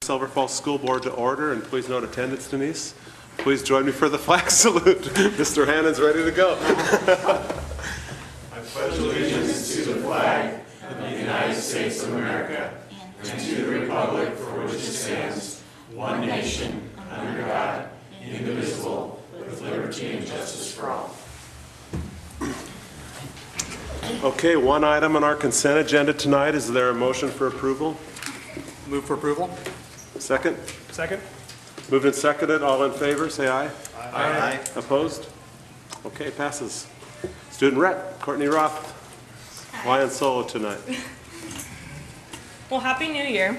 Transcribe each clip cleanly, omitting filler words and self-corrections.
Silver Falls School Board to order, and please note attendance, Denise. Please join me for the flag salute. Mr. Hannon's ready to go. I pledge allegiance to the flag of the United States of America and to the republic for which it stands, one nation, under God, indivisible, with liberty and justice for all. Okay, one item on our consent agenda tonight. Is there a motion for approval? Move for approval. Second? Second. Moved and seconded. All in favor, say aye. Aye. Opposed? Okay, passes. Student Rep, Courtney Roth. Lion solo tonight. Well, Happy New Year.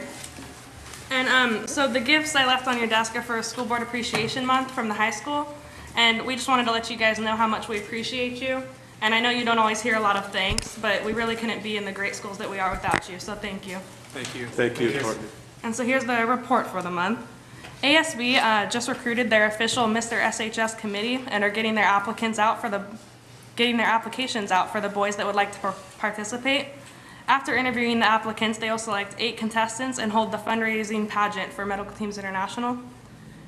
And so the gifts I left on your desk are for School Board Appreciation Month from the high school. And we just wanted to let you guys know how much we appreciate you. And I know you don't always hear a lot of thanks, but we really couldn't be in the great schools that we are without you. So thank you. Thank you. Thank you, Courtney. And so here's the report for the month. ASB just recruited their official Mr. SHS committee and are getting their applications out for the boys that would like to participate. After interviewing the applicants, they will select 8 contestants and hold the fundraising pageant for Medical Teams International.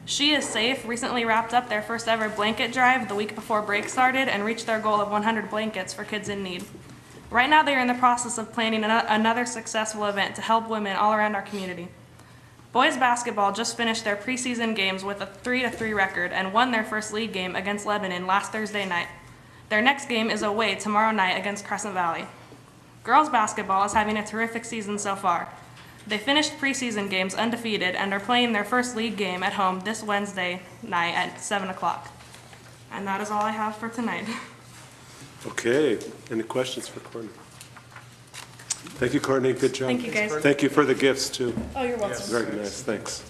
She Is Safe recently wrapped up their first ever blanket drive the week before break started and reached their goal of 100 blankets for kids in need. Right now, they are in the process of planning another successful event to help women all around our community. Boys basketball just finished their preseason games with a 3-3 record and won their first league game against Lebanon last Thursday night. Their next game is away tomorrow night against Crescent Valley. Girls basketball is having a terrific season so far. They finished preseason games undefeated and are playing their first league game at home this Wednesday night at 7 o'clock. And that is all I have for tonight. Okay, any questions for Courtney? Thank you, Courtney. Good job. Thank you, guys. Thank you for the gifts, too. Oh, you're welcome. Very nice, thanks.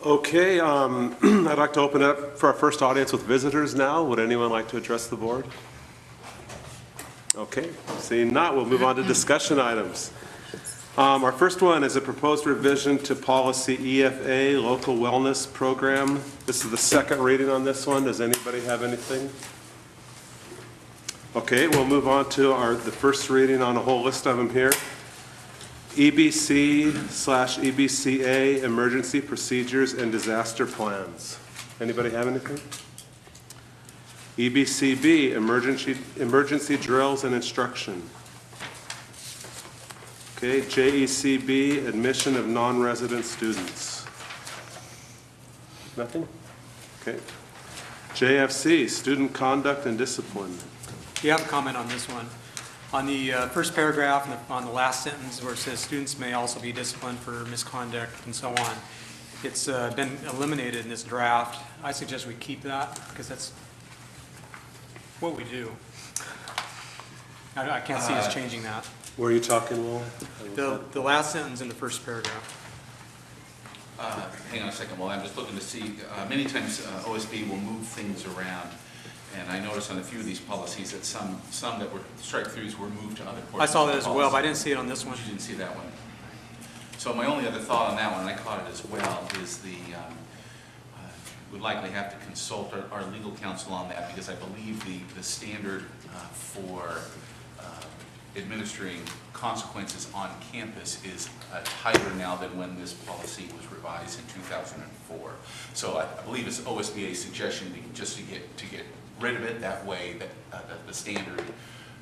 Okay, I'd like to open it up for our first audience with visitors now. Would anyone like to address the board? Okay, seeing not, we'll move on to discussion items. Our first one is a proposed revision to policy EFA, Local Wellness Program. This is the second reading on this one. Does anybody have anything? Okay, we'll move on to the first reading on a whole list of them here. EBC/EBCA, Emergency Procedures and Disaster Plans. Anybody have anything? EBCB, Emergency Drills and Instruction. Okay, JECB, Admission of Non-Resident Students. Nothing? Okay. JFC, Student Conduct and Discipline. You have a comment on this one. On the first paragraph, and on the last sentence where it says students may also be disciplined for misconduct and so on, it's been eliminated in this draft. I suggest we keep that because that's what we do. I can't see us changing that. Where are you talking, Will? The last sentence in the first paragraph. Hang on a second, well, I'm just looking to see, many times OSB will move things around, and I noticed on a few of these policies that some that were strike-throughs were moved to other portions. I saw that of as the well, but I policy. didn't see it on this one. You didn't see that one. So my only other thought on that one, and I caught it as well, is we'd likely have to consult our legal counsel on that, because I believe the standard for administering consequences on campus is tighter now than when this policy was revised in 2004. So I believe it's OSBA's suggestion to get rid of it that way, that the standard,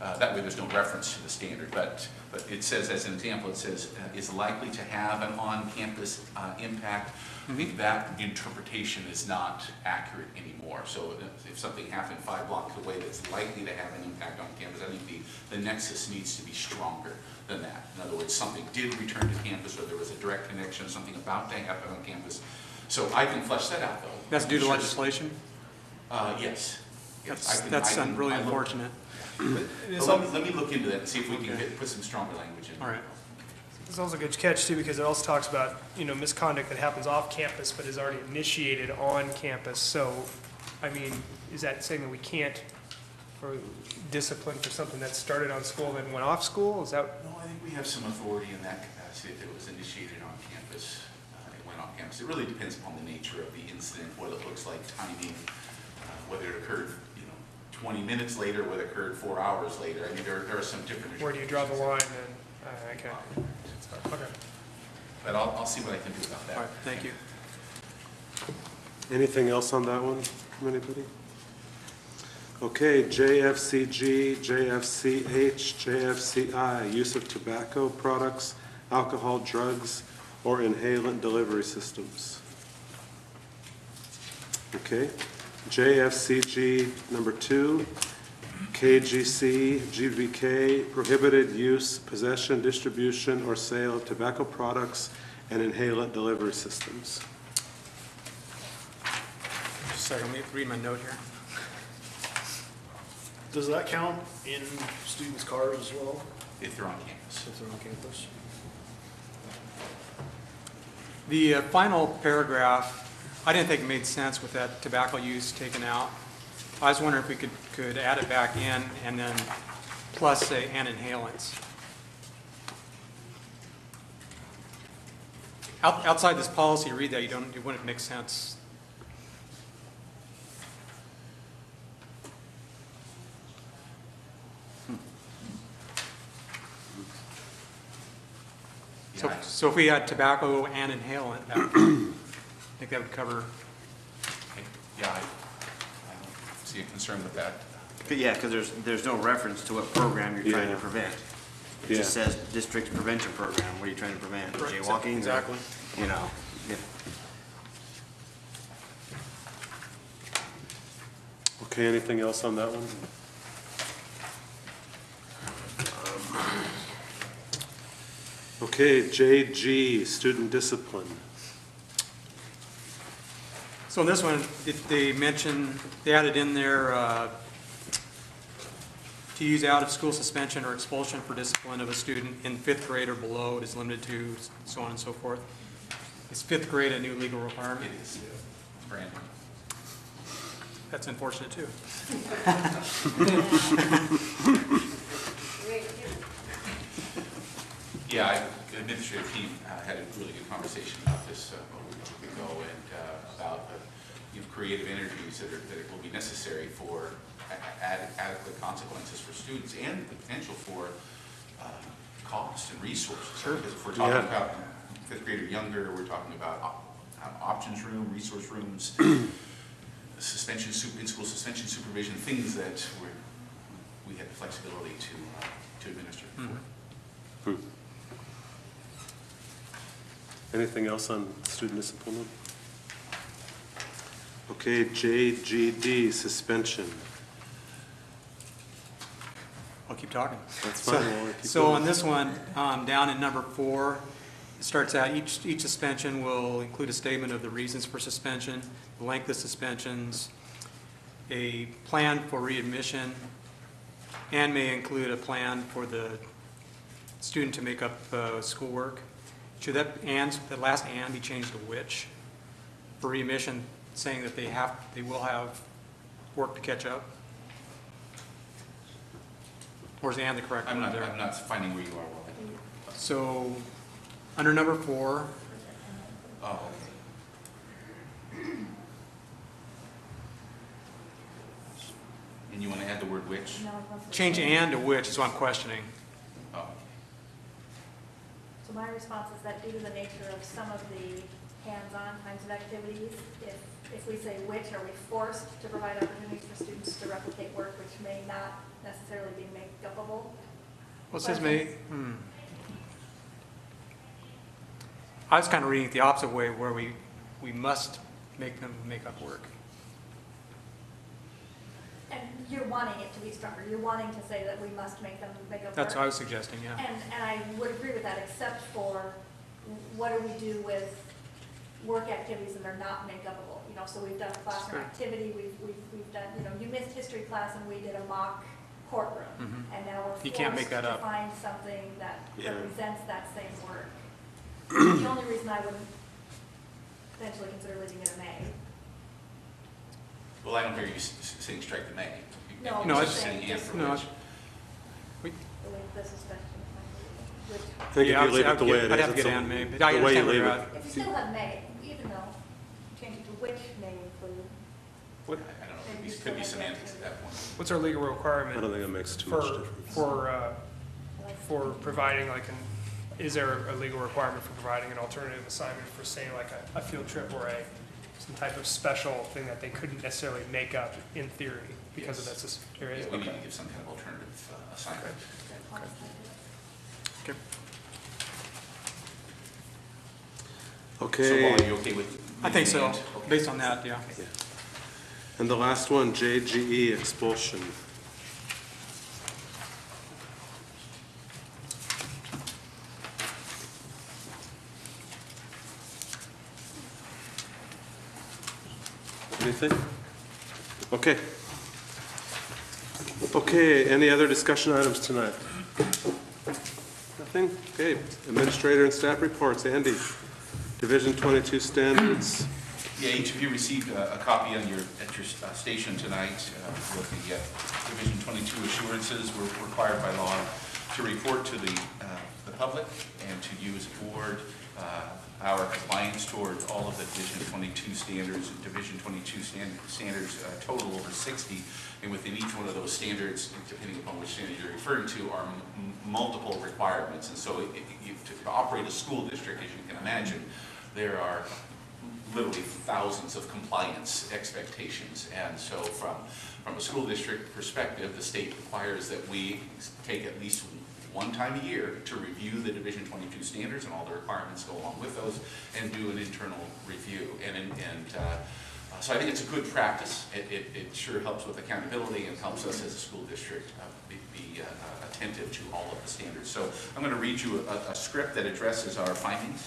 that way there's no reference to the standard. But it says, as an example, it says is likely to have an on-campus impact. I think that interpretation is not accurate anymore. So if something happened 5 blocks away that's likely to have an impact on campus, I think the nexus needs to be stronger than that. In other words, something did return to campus, or there was a direct connection, something about to happen on campus. So I can flesh that out, though. That's due to legislation? Yes. That's really unfortunate. Let me look into that and see if we can put some stronger language in. All right. It's also a good catch too, because it also talks about, misconduct that happens off campus but is already initiated on campus. So, I mean, is that saying that we can't for discipline for something that started on school then went off school? Is that? No, I think we have some authority in that capacity. If it was initiated on campus, it went off campus. It really depends upon the nature of the incident, what it looks like, timing, whether it occurred 20 minutes later, whether it occurred 4 hours later. I mean, there are some different. Where do you draw the line then? Okay. Okay. But I'll see what I can do about All right, that. thank you. Anything else on that one from anybody? Okay, JFCG, JFCH, JFCI, use of tobacco products, alcohol, drugs, or inhalant delivery systems. Okay, JFCG number 2, KGC, GVK, prohibited use, possession, distribution, or sale of tobacco products and inhalant delivery systems. Just a second, let me read my note here. Does that count in students' cars as well, If they're on campus. if they're on campus? The final paragraph, I didn't think it made sense with that tobacco use taken out. I was wondering if we could add it back in and then plus say and inhalants. Outside this policy, read that, it wouldn't make sense. So, Yeah, so if we had tobacco and inhalant, I think that would cover. yeah, I don't see a concern with that. Yeah, because there's no reference to what program you're trying to Yeah. prevent. It Yeah. just says district prevention program. What are you trying to prevent? Right, Jaywalking? or, exactly. You know, yeah. Okay, anything else on that one? Okay, JG, student discipline. So in this one, they mentioned, they added in there, to use out-of-school suspension or expulsion for discipline of a student in 5th grade or below, it is limited to, so on and so forth. Is 5th grade a new legal requirement? It is, brand new. That's unfortunate, too. Yeah, the administrative team had a really good conversation about this a week ago, and about the creative energies that will be necessary for adequate consequences for students and the potential for cost and resources. Sure. Because if we're talking Yeah. about 5th grade or younger, we're talking about options room, resource rooms, suspension, in-school suspension supervision, things that we had the flexibility to administer for. Anything else on student discipline? Okay, JGD, suspension. I'll keep talking. That's fine, we'll keep So going. on this one, down in number 4, it starts out, each suspension will include a statement of the reasons for suspension, the length of suspensions, a plan for readmission, and may include a plan for the student to make up schoolwork. Should that last "and" be changed to "which"? For readmission, saying that they will have work to catch up? Or is "and" the correct I'm one not, there? I'm not finding where you are, Wally. So, under number 4, Oh, and you want to add the word which? change "and" to "which" is what I'm questioning. Oh, So my response is that due to the nature of some of the hands-on kinds of activities, if we say which, are we forced to provide opportunities for students to replicate work which may not necessarily be make-upable? Well, it says may, I was kind of reading it the opposite way, where we must make them make up work. And you're wanting it to be stronger, you're wanting to say that we must make them make up work? That's what I was suggesting, yeah. And I would agree with that, except for what do we do with work activities that are not make-upable? You know, so we've done a classroom Sure. activity, we've done, you know, you missed history class and we did a mock courtroom. Mhm. And now we're You can't make forced that to up. find something that Yeah. represents that same work. The only reason I would potentially consider leaving it a may. well, I don't hear you saying strike the may. No, No, You're it's- just saying and for No, which. we- The way the suspension would. I think yeah, if you leave it the way it is. I'd have to it's get a- "and" maybe, but the I way you understand where leave you're it. at. If you still have may, even though change it to which may include. I don't know, it could be semantics at that point. What's our legal I requirement don't think it makes too much for, difference. for providing like is there a legal requirement for providing an alternative assignment for, say, like a field trip or some type of special thing that they couldn't necessarily make up in theory because of Yes. that? There is? Yeah, we need Okay. to give some kind of alternative assignment. So, Okay, Paul, are you okay with? I think so, Okay. based on that, yeah. and the last one, JGE expulsion. Anything? Okay. Okay, any other discussion items tonight? Nothing? Okay, administrator and staff reports. Andy, Division 22 standards. Yeah, each of you received a copy at your station tonight with the Division 22 assurances. We're required by law to report to the public and to you as a board our compliance towards all of the Division 22 standards. Division 22 standards total over 60, and within each one of those standards, depending upon which standard you're referring to, are multiple requirements. And so to operate a school district, as you can imagine, there are literally thousands of compliance expectations. And so from a school district perspective, the state requires that we take at least one time a year to review the Division 22 standards and all the requirements go along with those and do an internal review. So I think it's a good practice. It sure helps with accountability and helps us as a school district be attentive to all of the standards. So I'm going to read you a script that addresses our findings.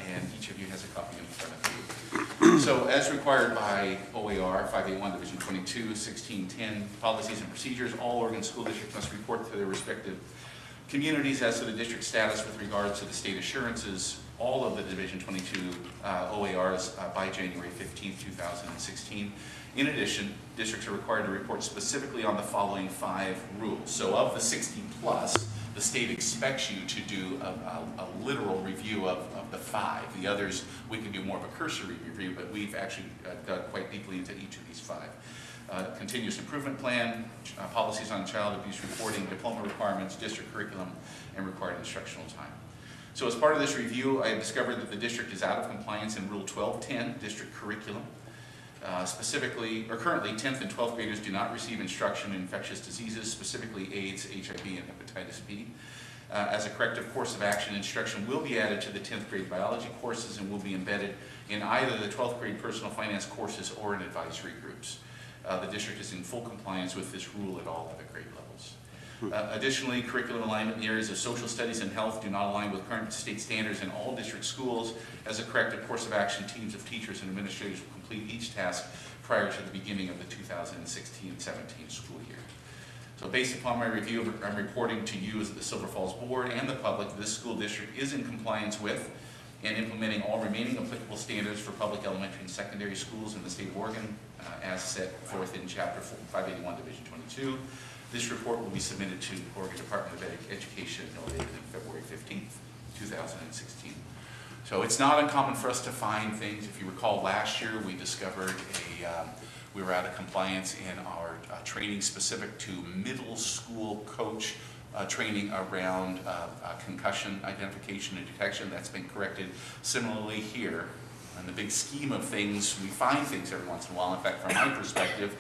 And each of you has a copy in front of you. So as required by OAR 581 Division 22, 1610 policies and procedures, all Oregon school districts must report to their respective communities as to the district status with regards to the state assurances, all of the Division 22 OARs by January 15, 2016. In addition, districts are required to report specifically on the following 5 rules. So of the 60 plus, the state expects you to do a literal review of the 5. The others, we can do more of a cursory review, but we've actually dug quite deeply into each of these 5. Continuous improvement plan, policies on child abuse reporting, diploma requirements, district curriculum, and required instructional time. So as part of this review, I have discovered that the district is out of compliance in Rule 1210, district curriculum. Currently, 10th and 12th graders do not receive instruction in infectious diseases, specifically AIDS, HIV, and hepatitis B. As a corrective course of action, instruction will be added to the 10th grade biology courses and will be embedded in either the 12th grade personal finance courses or in advisory groups. The district is in full compliance with this rule at all other grade levels. Additionally, curriculum alignment in the areas of social studies and health do not align with current state standards in all district schools. As a corrective course of action, teams of teachers and administrators will complete each task prior to the beginning of the 2016-17 school year. So based upon my review, I'm reporting to you as the Silver Falls Board and the public, this school district is in compliance with and implementing all remaining applicable standards for public elementary and secondary schools in the state of Oregon as set forth in Chapter 581, Division 22. This report will be submitted to Oregon Department of Education no later than February 15th, 2016. So it's not uncommon for us to find things. If you recall, last year we discovered we were out of compliance in our training specific to middle school coach training around concussion identification and detection. That's been corrected. Similarly here, in the big scheme of things, we find things every once in a while. In fact, from my perspective,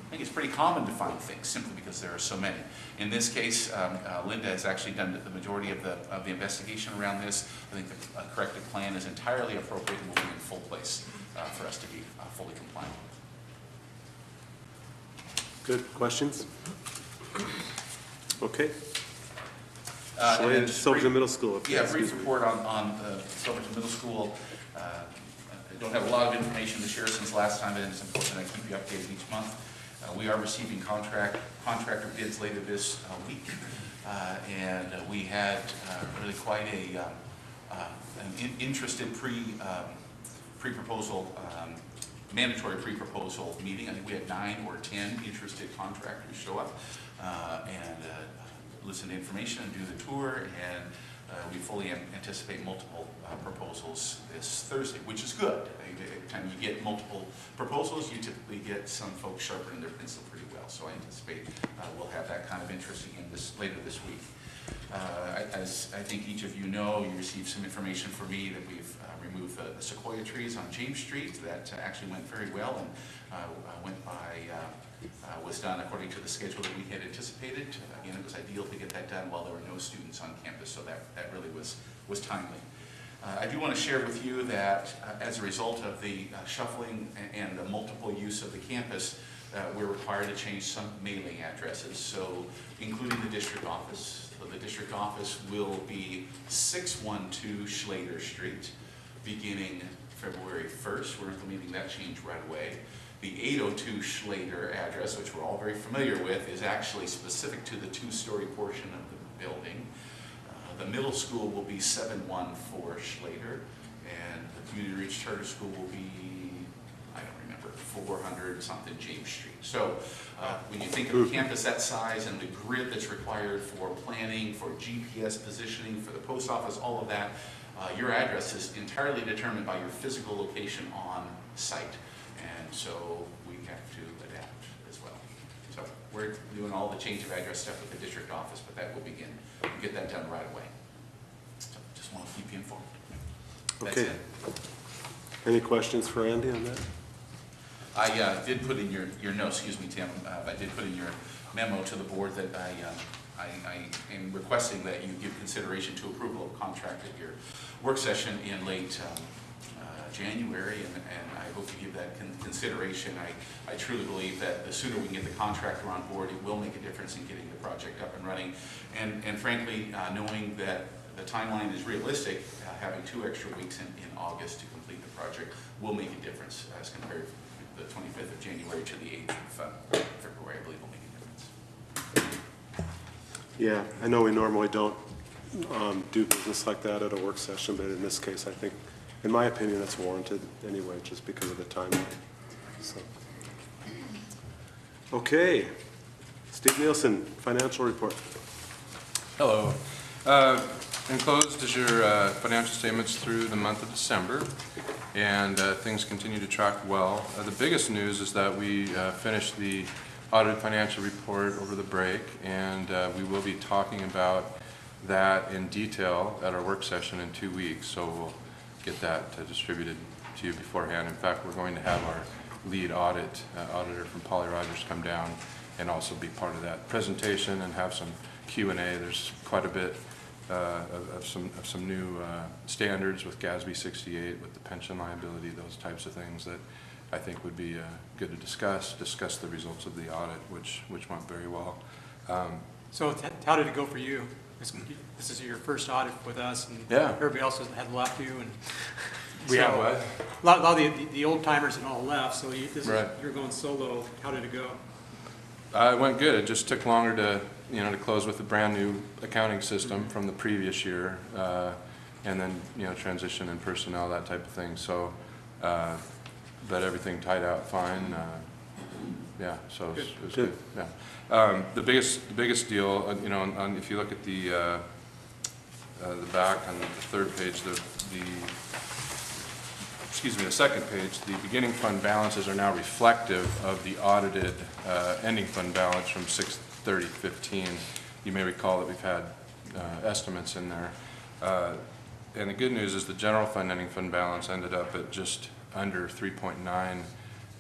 I think it's pretty common to find things simply because there are so many. In this case, Linda has actually done the majority of the investigation around this. I think the corrective plan is entirely appropriate and will be in full place for us to be fully compliant with. Good. Questions? Okay. And then just Silverton brief- Middle School. Yeah, brief report on the Silverton Middle School. I don't have a lot of information to share since last time, but it's important that I keep you updated each month. We are receiving contractor bids later this week, and we had really quite an interested pre-proposal, mandatory pre-proposal meeting. I think we had 9 or 10 interested contractors show up and listen to information and do the tour, and we fully anticipate multiple proposals this Thursday, which is good. Every time you get multiple proposals, you typically get some folks sharpening their pencil pretty well. So I anticipate we'll have that kind of interest again later this week. As I think each of you know, you received some information from me that we've removed the sequoia trees on James Street. That actually went very well and was done according to the schedule that we had anticipated. Again, it was ideal to get that done while there were no students on campus, so that really was timely. I do want to share with you that as a result of the shuffling and the multiple use of the campus, we're required to change some mailing addresses, so including the district office. So the district office will be 612 Schlater Street, beginning February 1st. We're implementing that change right away. The 802 Schlater address, which we're all very familiar with, is actually specific to the two-story portion of the building. The middle school will be 714 Schlater, and the Community Reach Charter School will be, I don't remember, 400 something James Street. So when you think of a campus that size and the grid that's required for planning, for GPS positioning, for the post office, all of that, your address is entirely determined by your physical location on site. And so we have to adapt as well. So we're doing all the change of address stuff with the district office, but that will begin. We'll get that done right away. So just want to keep you informed. That's Okay. it. Any questions for Andy on that? I did put in your note, excuse me, Tim, I did put in your memo to the board that I am requesting that you give consideration to approval of contract at your work session in late January, and I hope you give that consideration. I truly believe that the sooner we can get the contractor on board, it will make a difference in getting the project up and running. And frankly, knowing that the timeline is realistic, having 2 extra weeks in August to complete the project will make a difference as compared to the 25th of January to the 8th of February. I believe will make a difference. Yeah, I know we normally don't do business like that at a work session, but in this case, I think, in my opinion, that's warranted anyway, just because of the timeline. So. Okay. Steve Nielsen, financial report. Hello. Enclosed is your financial statements through the month of December, and things continue to track well. The biggest news is that we finished the audited financial report over the break, and we will be talking about that in detail at our work session in 2 weeks, so we'll get that distributed to you beforehand. In fact, we're going to have our lead auditor from Polly Rogers come down and also be part of that presentation and have some Q&A. There's quite a bit of some new standards with GASB 68, with the pension liability, those types of things that I think would be good to discuss the results of the audit, which went very well. So how did it go for you? This is your first audit with us, and Yeah. everybody else had left you, and We have what? A lot of the old timers had all left, so you're going solo. How did it go? It went good. It just took longer to close with a brand new accounting system from the previous year, and then transition in personnel, that type of thing. So, but everything tied out fine. Yeah, so it was good. Yeah. The biggest deal, if you look at the back on the third page, the second page, the beginning fund balances are now reflective of the audited ending fund balance from 6/30/15. You may recall that we've had estimates in there. And the good news is the general fund ending fund balance ended up at just under $3.9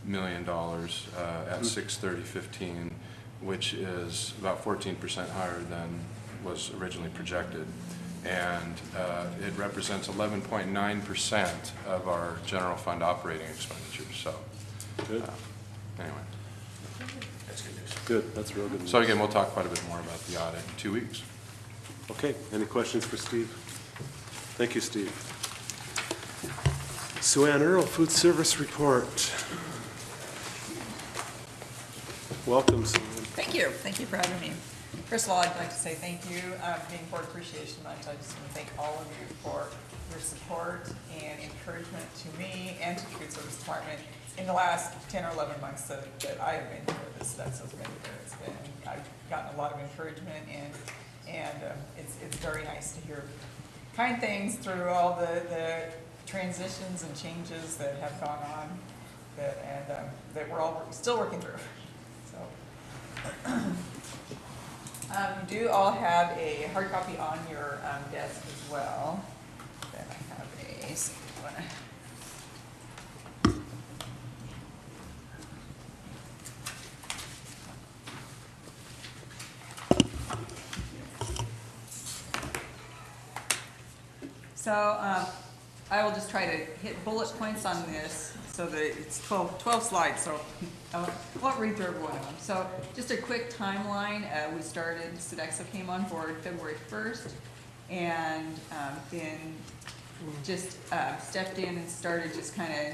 million at 6/30/15, which is about 14% higher than was originally projected. And it represents 11.9% of our general fund operating expenditures. So, Good. Anyway. That's good news. Good, that's real good news. So again, we'll talk quite a bit more about the audit in 2 weeks. Okay, any questions for Steve? Thank you, Steve. Sue Ann Earl, food service report. Welcome, Sue Ann. Thank you for having me. First of all, I'd like to say thank you. Being Board Appreciation Month, I just want to thank all of you for your support and encouragement to me and to the food service department in the last 10 or 11 months that I have been here. That's been here. I've gotten a lot of encouragement, and it's very nice to hear kind things through all the transitions and changes that have gone on that we're all still working through. So. You do all have a hard copy on your desk as well. Then I have a second one. So I will just try to hit bullet points on this so that it's 12 slides, so I won't read through every one of them. So just a quick timeline. We started, Sodexo came on board February 1st, and then just stepped in and started just kind of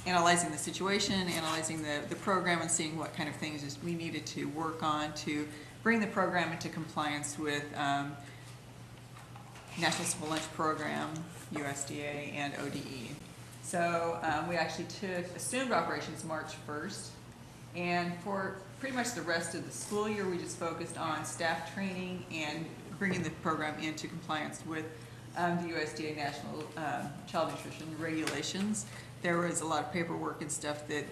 analyzing the situation, analyzing the program, and seeing what kind of things we needed to work on to bring the program into compliance with National Simple Lunch Program, USDA, and ODE. So we actually assumed operations March 1st, and for pretty much the rest of the school year, we just focused on staff training and bringing the program into compliance with the USDA National Child Nutrition regulations. There was a lot of paperwork and stuff that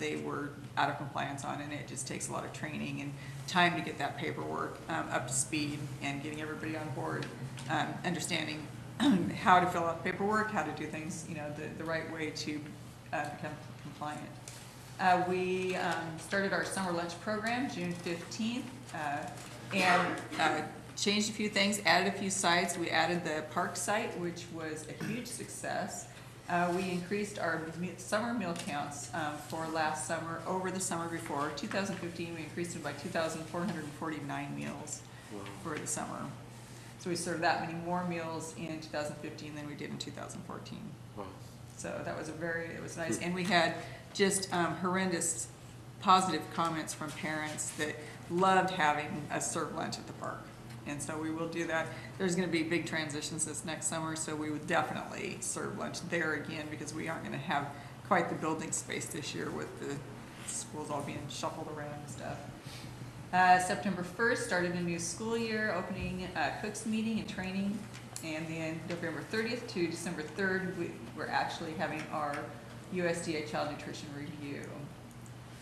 they were out of compliance on, and it just takes a lot of training and time to get that paperwork up to speed and getting everybody on board, understanding how to fill out paperwork, how to do things, the right way to become compliant. We started our summer lunch program June 15th and changed a few things, added a few sites. We added the park site, which was a huge success. We increased our summer meal counts for last summer over the summer before. 2015, we increased it by 2,449 meals for the summer. So we served that many more meals in 2015 than we did in 2014. Wow. So that was it was nice. And we had just horrendous positive comments from parents that loved having us serve lunch at the park. And so we will do that. There's going to be big transitions this next summer, so we would definitely serve lunch there again because we aren't going to have quite the building space this year with the schools all being shuffled around and stuff. September 1st started a new school year, opening cooks meeting and training, and then November 30th to December 3rd, we're actually having our USDA Child Nutrition Review.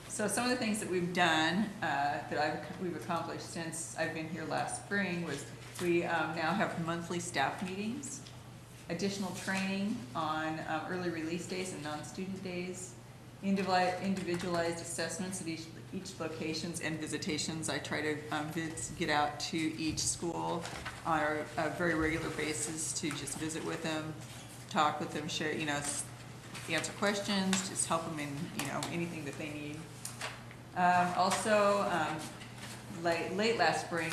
So some of the things that we've done, we've accomplished since I've been here last spring was we now have monthly staff meetings, additional training on early release days and non-student days, individualized assessments at each locations and visitations. I try to get out to each school on a very regular basis to just visit with them, talk with them, share, answer questions, just help them in, anything that they need. Late last spring,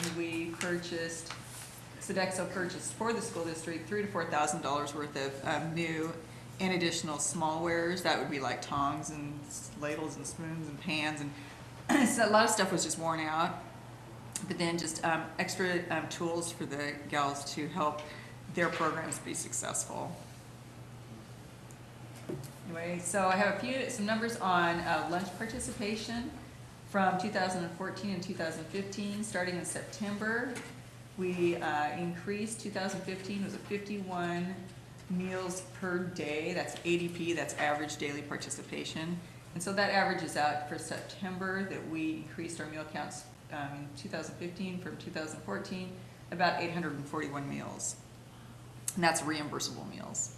Sodexo purchased for the school district $3,000 to $4,000 worth of new and additional smallwares. That would be like tongs and ladles and spoons and pans, and so a lot of stuff was just worn out. But then just extra tools for the gals to help their programs be successful. Anyway, so I have some numbers on lunch participation from 2014 and 2015. Starting in September, we increased. 2015 was a 51 meals per day. That's ADP, that's average daily participation. And so that averages out for September that we increased our meal counts in 2015 from 2014, about 841 meals. And that's reimbursable meals.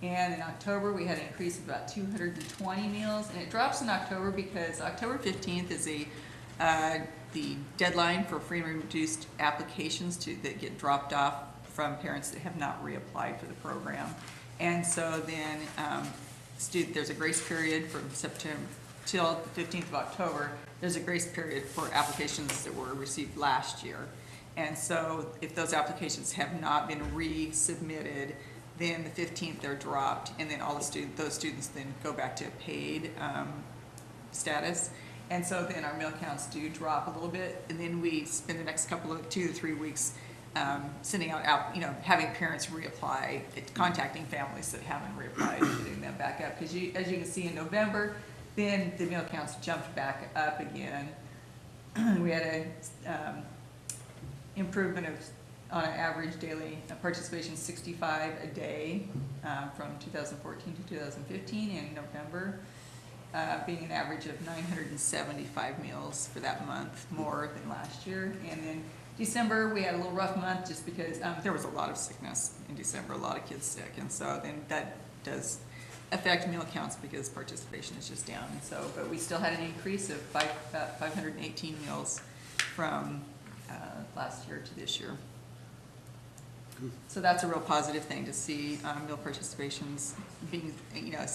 And in October, we had an increase of about 220 meals, and it drops in October because October 15th is the deadline for free and reduced applications that get dropped off from parents that have not reapplied for the program. And so then there's a grace period from September till the 15th of October. There's a grace period for applications that were received last year. And so if those applications have not been resubmitted, then the 15th they're dropped, and then those students then go back to paid status. And so then our meal counts do drop a little bit, and then we spend the next 2 to 3 weeks sending out, having parents reapply, contacting families that haven't reapplied, and getting them back up. Because as you can see in November, then the meal counts jumped back up again. We had a improvement of, on an average daily participation, 65 a day from 2014 to 2015 in November. being an average of 975 meals for that month, more than last year. And then December, we had a little rough month just because there was a lot of sickness in December, a lot of kids sick. And so then that does affect meal counts because participation is just down. And so, but we still had an increase of about 518 meals from last year to this year. So that's a real positive thing to see meal participations being, you know,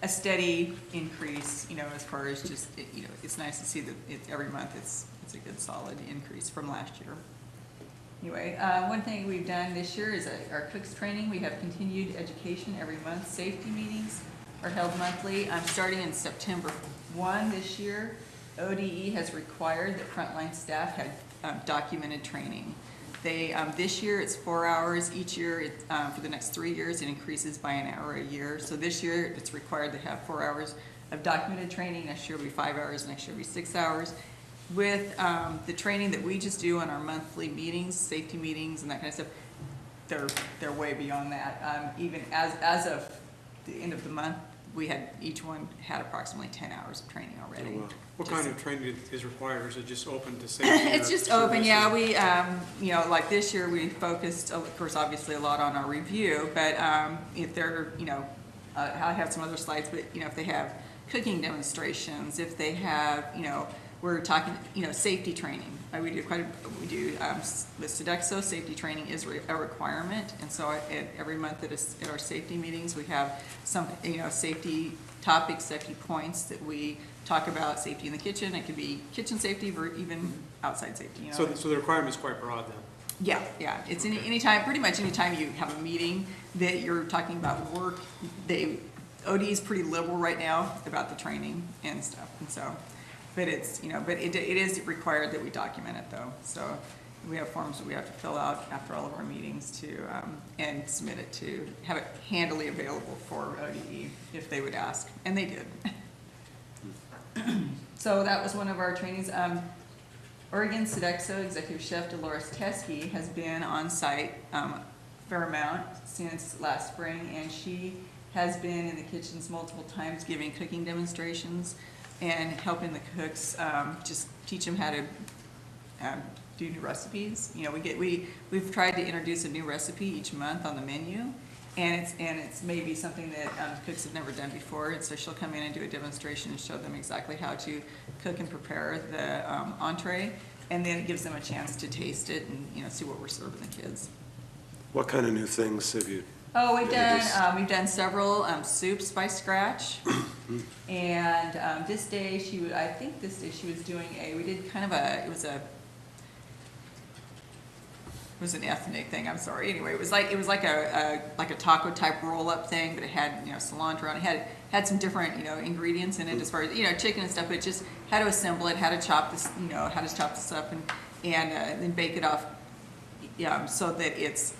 a steady increase, you know, as far as just, you know, it's nice to see that every month it's a good solid increase from last year. Anyway, one thing we've done this year is our cooks training. We have continued education every month. Safety meetings are held monthly. Starting in September 1 this year, ODE has required that frontline staff had documented training. They, this year it's 4 hours. Each year, for the next 3 years, it increases by an hour a year. So this year, it's required to have 4 hours of documented training. Next year will be 5 hours. Next year will be 6 hours. With the training that we just do on our monthly meetings, safety meetings and that kind of stuff, they're way beyond that. Even as of the end of the month, each one had approximately 10 hours of training already. Oh, wow. What kind of training is required, or is it just open to safety? It's just open, yeah. We, you know, like this year, we focused, of course, obviously a lot on our review, but if they're, you know, I have some other slides, but, you know, if they have cooking demonstrations, if they have, you know, we're talking, you know, safety training. We do with Sodexo, safety training is a requirement, and so every month at our safety meetings, we have some, you know, safety topics, safety points that we talk about. Safety in the kitchen. It could be kitchen safety or even outside safety. You know? So the requirement is quite broad then? Yeah. It's anytime, pretty much anytime you have a meeting that you're talking about work, OD is pretty liberal right now about the training and stuff, and so. But it's, you know, but it is required that we document it though. So we have forms that we have to fill out after all of our meetings to, and submit it to, have it handily available for ODE if they would ask, and they did. So that was one of our trainings. Oregon Sodexo Executive Chef Dolores Teskey has been on site fair amount since last spring, and she has been in the kitchens multiple times giving cooking demonstrations and helping the cooks just teach them how to do new recipes. You know, we've tried to introduce a new recipe each month on the menu, and it's maybe something that cooks have never done before. And so she'll come in and do a demonstration and show them exactly how to cook and prepare the entree, and then it gives them a chance to taste it and, you know, see what we're serving the kids. What kind of new things have you? Oh, we've done several soups by scratch, and this day I think this day she was doing we did kind of it was an ethnic thing. I'm sorry. Anyway, it was like a taco type roll up thing, but it had, you know, cilantro and it had some different, you know, ingredients in it as far as, you know, chicken and stuff. But just how to assemble it, how to chop this, you know, how to chop this up and then bake it off, so that it's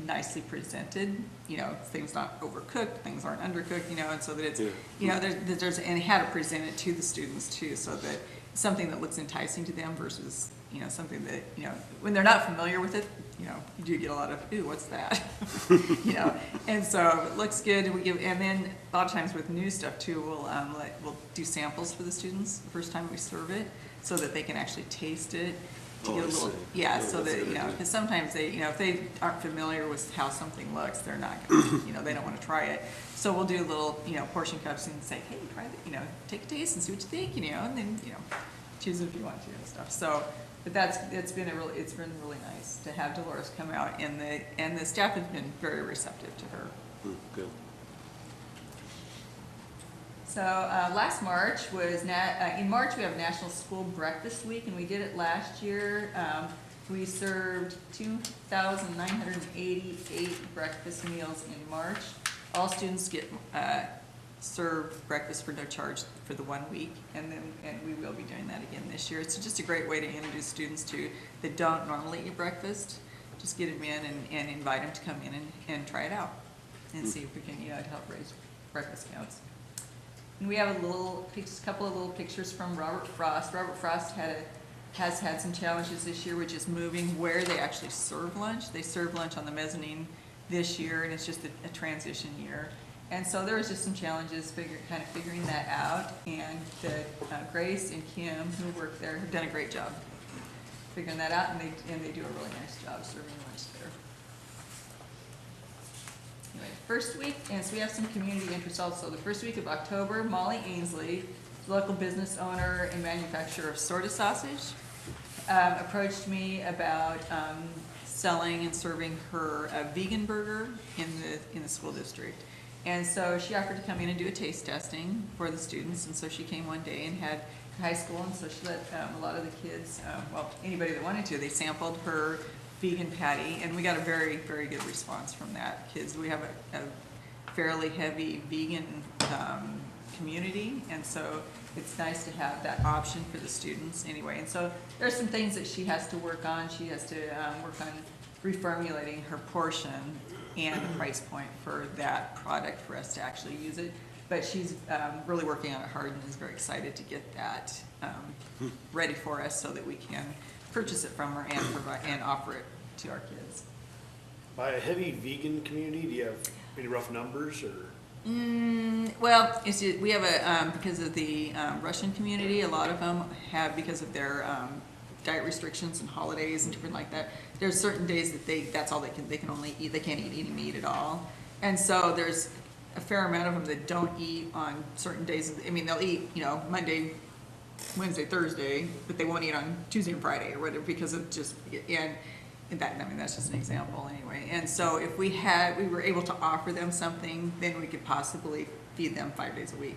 nicely presented, you know, things not overcooked, things aren't undercooked, you know, and so that it's, you know, there's and how to present it to the students too, so that it's something that looks enticing to them versus, you know, something that, you know, when they're not familiar with it, you know, you do get a lot of, ooh, what's that? You know, and so it looks good, and then a lot of times with new stuff too, we'll do samples for the students the first time we serve it, so that they can actually taste it. To get a little, so that, you know, because sometimes they, you know, if they aren't familiar with how something looks, they're not going to, you know, they don't want to try it. So we'll do little, you know, portion cups and say, hey, try it, you know, take a taste and see what you think, you know, and then, you know, choose it if you want to and stuff. So, but it's been really nice to have Dolores come out, and the staff has been very receptive to her. Good. So last March was, in March we have National School Breakfast Week, and we did it last year. We served 2,988 breakfast meals in March. All students get served breakfast for no charge for the 1 week, and we will be doing that again this year. It's just a great way to introduce students that don't normally eat breakfast. Just get them in and invite them to come in and try it out and see if we can, you know, help raise breakfast counts. And we have a couple of little pictures from Robert Frost. Robert Frost has had some challenges this year with just moving where they actually serve lunch. They serve lunch on the mezzanine this year, and it's just a transition year. And so there was just some challenges kind of figuring that out, and that Grace and Kim, who work there, have done a great job figuring that out, and they do a really nice job serving lunch there. Anyway, first week, and so we have some community interest also. The first week of October, Molly Ainsley, local business owner and manufacturer of sorta sausage, approached me about selling and serving her vegan burger in the school district. And so she offered to come in and do a taste testing for the students, and so she came one day and had high school, and so she let a lot of the kids, well, anybody that wanted to, they sampled her vegan patty, and we got a very, very good response from that. Kids, we have a fairly heavy vegan community, and so it's nice to have that option for the students anyway. And so there's some things that she has to work on. She has to work on reformulating her portion and the price point for that product for us to actually use it. But she's really working on it hard and is very excited to get that ready for us so that we can purchase it from her and offer it to our kids. By a heavy vegan community, do you have any rough numbers or? Well, we have because of the Russian community, a lot of them have, because of their diet restrictions and holidays and different like that, there's certain days that that's all they can only eat, they can't eat any meat at all. And so there's a fair amount of them that don't eat on certain days. I mean, they'll eat, Monday, Wednesday, Thursday, but they won't eat on Tuesday and Friday or whatever because of just, and that, I mean, that's just an example anyway. And so if we were able to offer them something, then we could possibly feed them 5 days a week.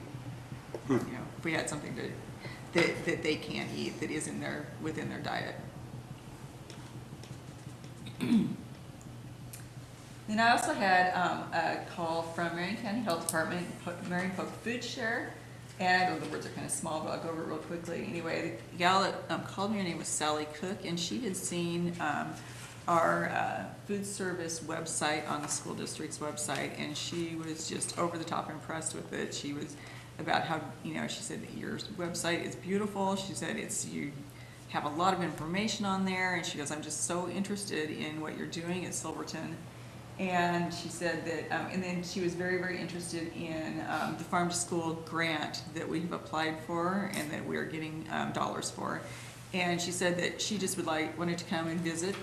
If we had something that they can't eat that is within their diet. Then I also had a call from Marion County Health Department, Marion Polk Food Share, and the words are kind of small, but I'll go over it real quickly. Anyway, the gal that called me, her name was Sally Cook, and she had seen our food service website on the school district's website, and she was just over the top impressed with it. She was about how, she said, your website is beautiful. She said, you have a lot of information on there, and she goes, I'm just so interested in what you're doing at Silverton. And she said that, and then she was very, very interested in the farm to school grant that we have applied for and that we are getting dollars for. And she said that she just wanted to come and visit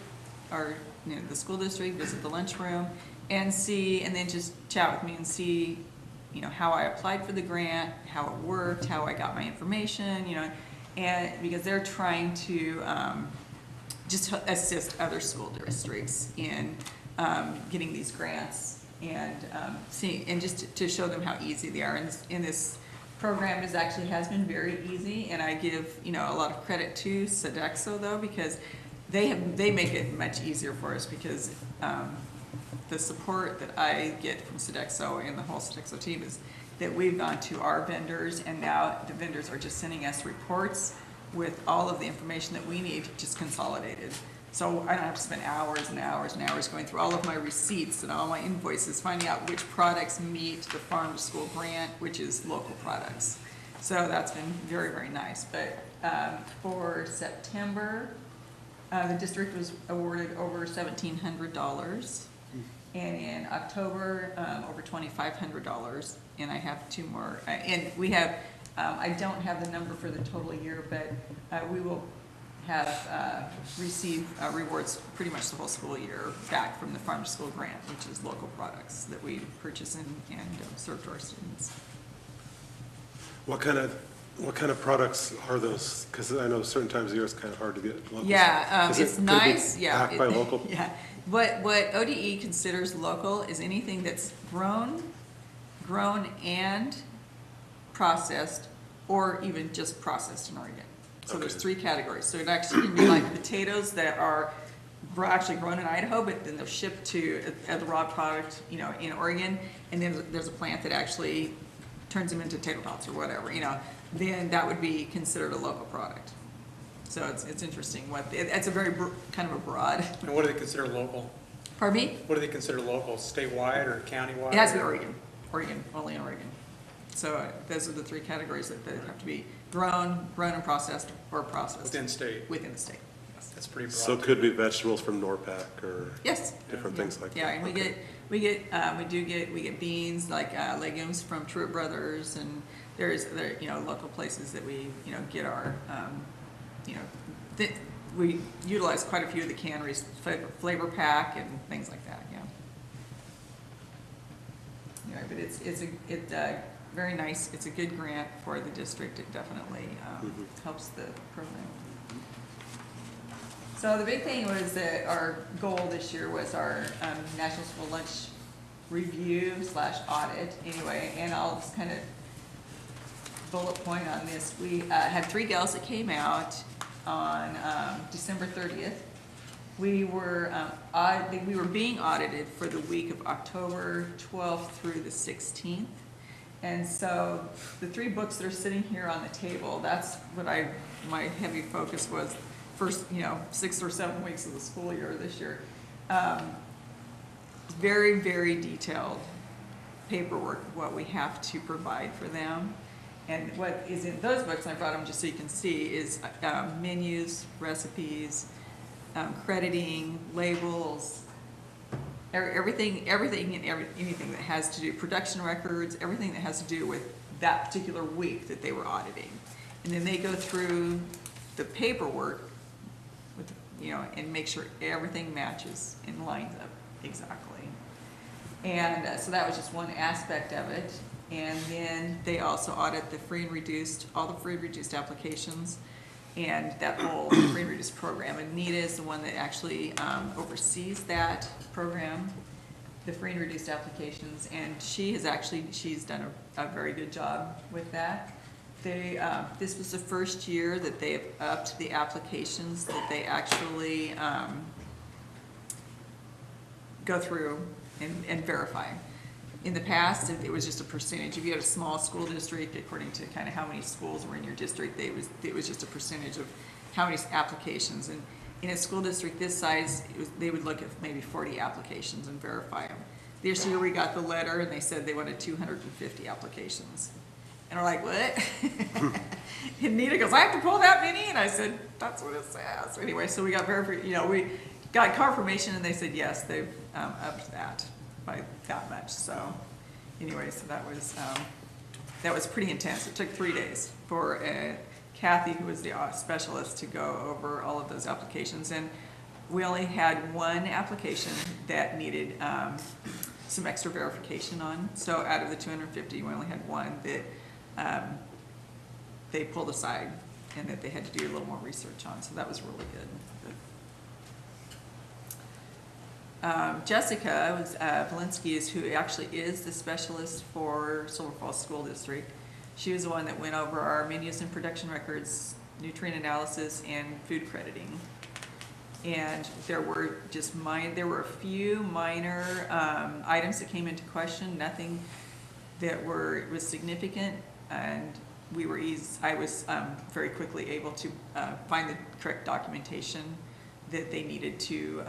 our, the school district, visit the lunchroom, and see, and then just chat with me and see, how I applied for the grant, how it worked, how I got my information, and because they're trying to just assist other school districts in getting these grants and just to show them how easy they are. And this program has been very easy, and I give a lot of credit to Sodexo though, because they make it much easier for us, because the support that I get from Sodexo and the whole Sodexo team is that we've gone to our vendors, and now the vendors are just sending us reports with all of the information that we need just consolidated. So I don't have to spend hours and hours and hours going through all of my receipts and all my invoices, finding out which products meet the farm to school grant, which is local products. So that's been very, very nice. But for September, the district was awarded over $1,700. And in October, over $2,500. And I have two more. And we have, I don't have the number for the total year, but we will have received rewards pretty much the whole school year back from the farm to school grant, which is local products that we purchase and serve to our students. What kind of products are those? Because I know certain times of year it's kind of hard to get local. Yeah, it's nice. Yeah, backed by local. Yeah, what ODE considers local is anything that's grown and processed, or even just processed in Oregon. So there's 3 categories. So it actually can be like potatoes that are actually grown in Idaho, but then they're shipped to as a raw product, in Oregon. And then there's a plant that actually turns them into tater tots or whatever, then that would be considered a local product. So it's interesting. It's a very kind of a broad. And what do they consider local? Pardon me? What do they consider local, statewide or countywide? It has to be Oregon. Only in Oregon. So those are the 3 categories that have to be grown and processed, or processed. Within state? Within the state, yes. That's pretty broad. So it could be vegetables from NORPAC or Yes. different things like that. Yeah, and we We get beans, like legumes from Truett Brothers, and there, local places that we, get our, we utilize quite a few of the canneries, flavor pack and things like that, yeah. Anyway, but it's very nice. It's a good grant for the district. It definitely helps the program. So the big thing was that our goal this year was our National School Lunch Review / audit anyway, and I'll just kind of bullet point on this. We had 3 gals that came out on December 30th. We were being audited for the week of October 12th through the 16th. And so the 3 books that are sitting here on the table, that's what my heavy focus was first, 6 or 7 weeks of the school year this year. Very, very detailed paperwork of what we have to provide for them. And what is in those books, and I brought them just so you can see, is menus, recipes, crediting, labels, anything that has to do, production records, everything that has to do with that particular week that they were auditing. And then they go through the paperwork with, and make sure everything matches and lines up exactly. And so that was just one aspect of it. And then they also audit the free and reduced, all the free and reduced applications and that whole free and reduced program. And Nita is the one that actually oversees that program, the free and reduced applications. And she's done a very good job with that. This was the first year that they have upped the applications that they actually go through and verify. In the past, it was just a percentage. If you had a small school district, according to kind of how many schools were in your district, it was just a percentage of how many applications. And in a school district this size, they would look at maybe 40 applications and verify them. This year we got the letter and they said they wanted 250 applications. And we're like, what? And Nita goes, I have to pull that many? And I said, that's what it says. Anyway, so we got we got confirmation and they said, yes, they've upped that by that much. So anyway, so that was pretty intense. It took 3 days for Kathy, who was the specialist, to go over all of those applications. And we only had 1 application that needed some extra verification on. So out of the 250, we only had 1 that they pulled aside and that they had to do a little more research on. So that was really good. Jessica Valinsky, who actually is the specialist for Silver Falls School District. She was the one that went over our menus and production records, nutrient analysis, and food crediting. And there were a few minor items that came into question, nothing that was significant, and I was very quickly able to find the correct documentation that they needed to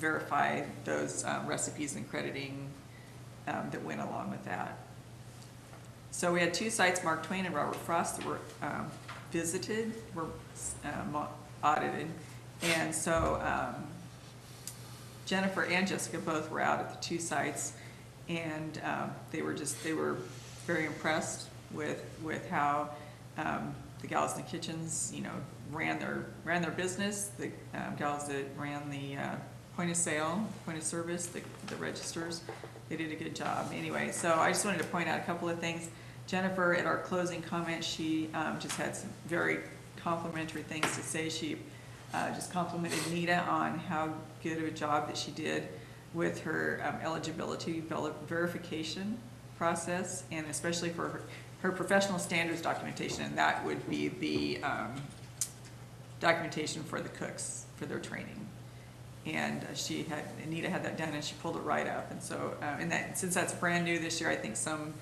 verify those recipes and crediting that went along with that. So we had 2 sites, Mark Twain and Robert Frost, that were were audited. And so Jennifer and Jessica both were out at the 2 sites, and they were very impressed with how the gals in the kitchens, ran their business. The gals that ran the point of sale, point of service, the registers, they did a good job. Anyway, so I just wanted to point out a couple of things. Jennifer, at our closing comment, she just had some very complimentary things to say. She just complimented Nita on how good of a job that she did with her eligibility verification process, and especially for her professional standards documentation, and that would be the documentation for the cooks for their training. And Anita had that done, and she pulled it right up. And so, since that's brand new this year, I think some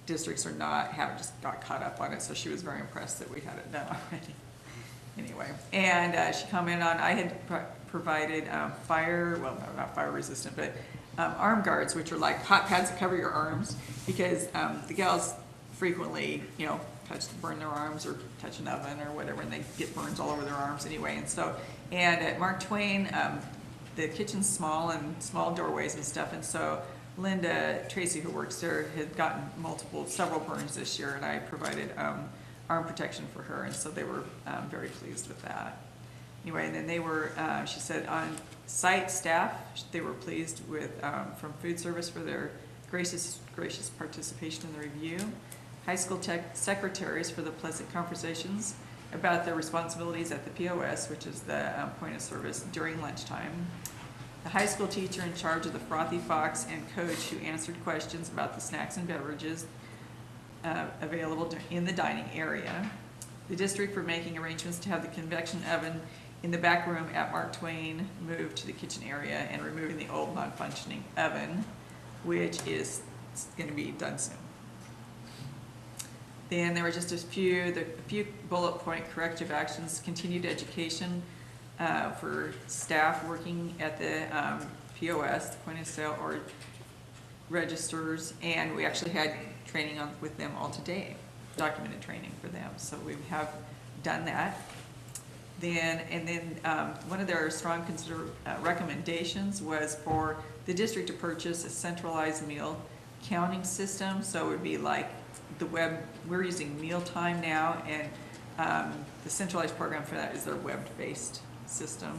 districts haven't just got caught up on it. So she was very impressed that we had it done already. Anyway, and she commented on, I had provided not fire resistant, but arm guards, which are like hot pads that cover your arms, because the gals frequently, burn their arms or touch an oven or whatever, and they get burns all over their arms anyway. And so, and at Mark Twain, the kitchen's small and small doorways and stuff, and so Linda Tracy, who works there, had gotten several burns this year, and I provided arm protection for her, and so they were very pleased with that. Anyway, and then they were, she said, on site staff, they were pleased with, from food service for their gracious participation in the review. High school tech secretaries for the pleasant conversations about their responsibilities at the POS, which is the point of service during lunchtime. The high school teacher in charge of the Frothy Fox and coach who answered questions about the snacks and beverages available in the dining area. The district for making arrangements to have the convection oven in the back room at Mark Twain moved to the kitchen area and removing the old non-functioning oven, which is going to be done soon. Then there were just a few bullet point corrective actions, continued education for staff working at the POS, point of sale or registers, and we actually had training with them all today, documented training for them, so we have done that. Then one of their strong recommendations was for the district to purchase a centralized meal counting system, so it would be like the web, we're using Mealtime now, and the centralized program for that is their web-based system.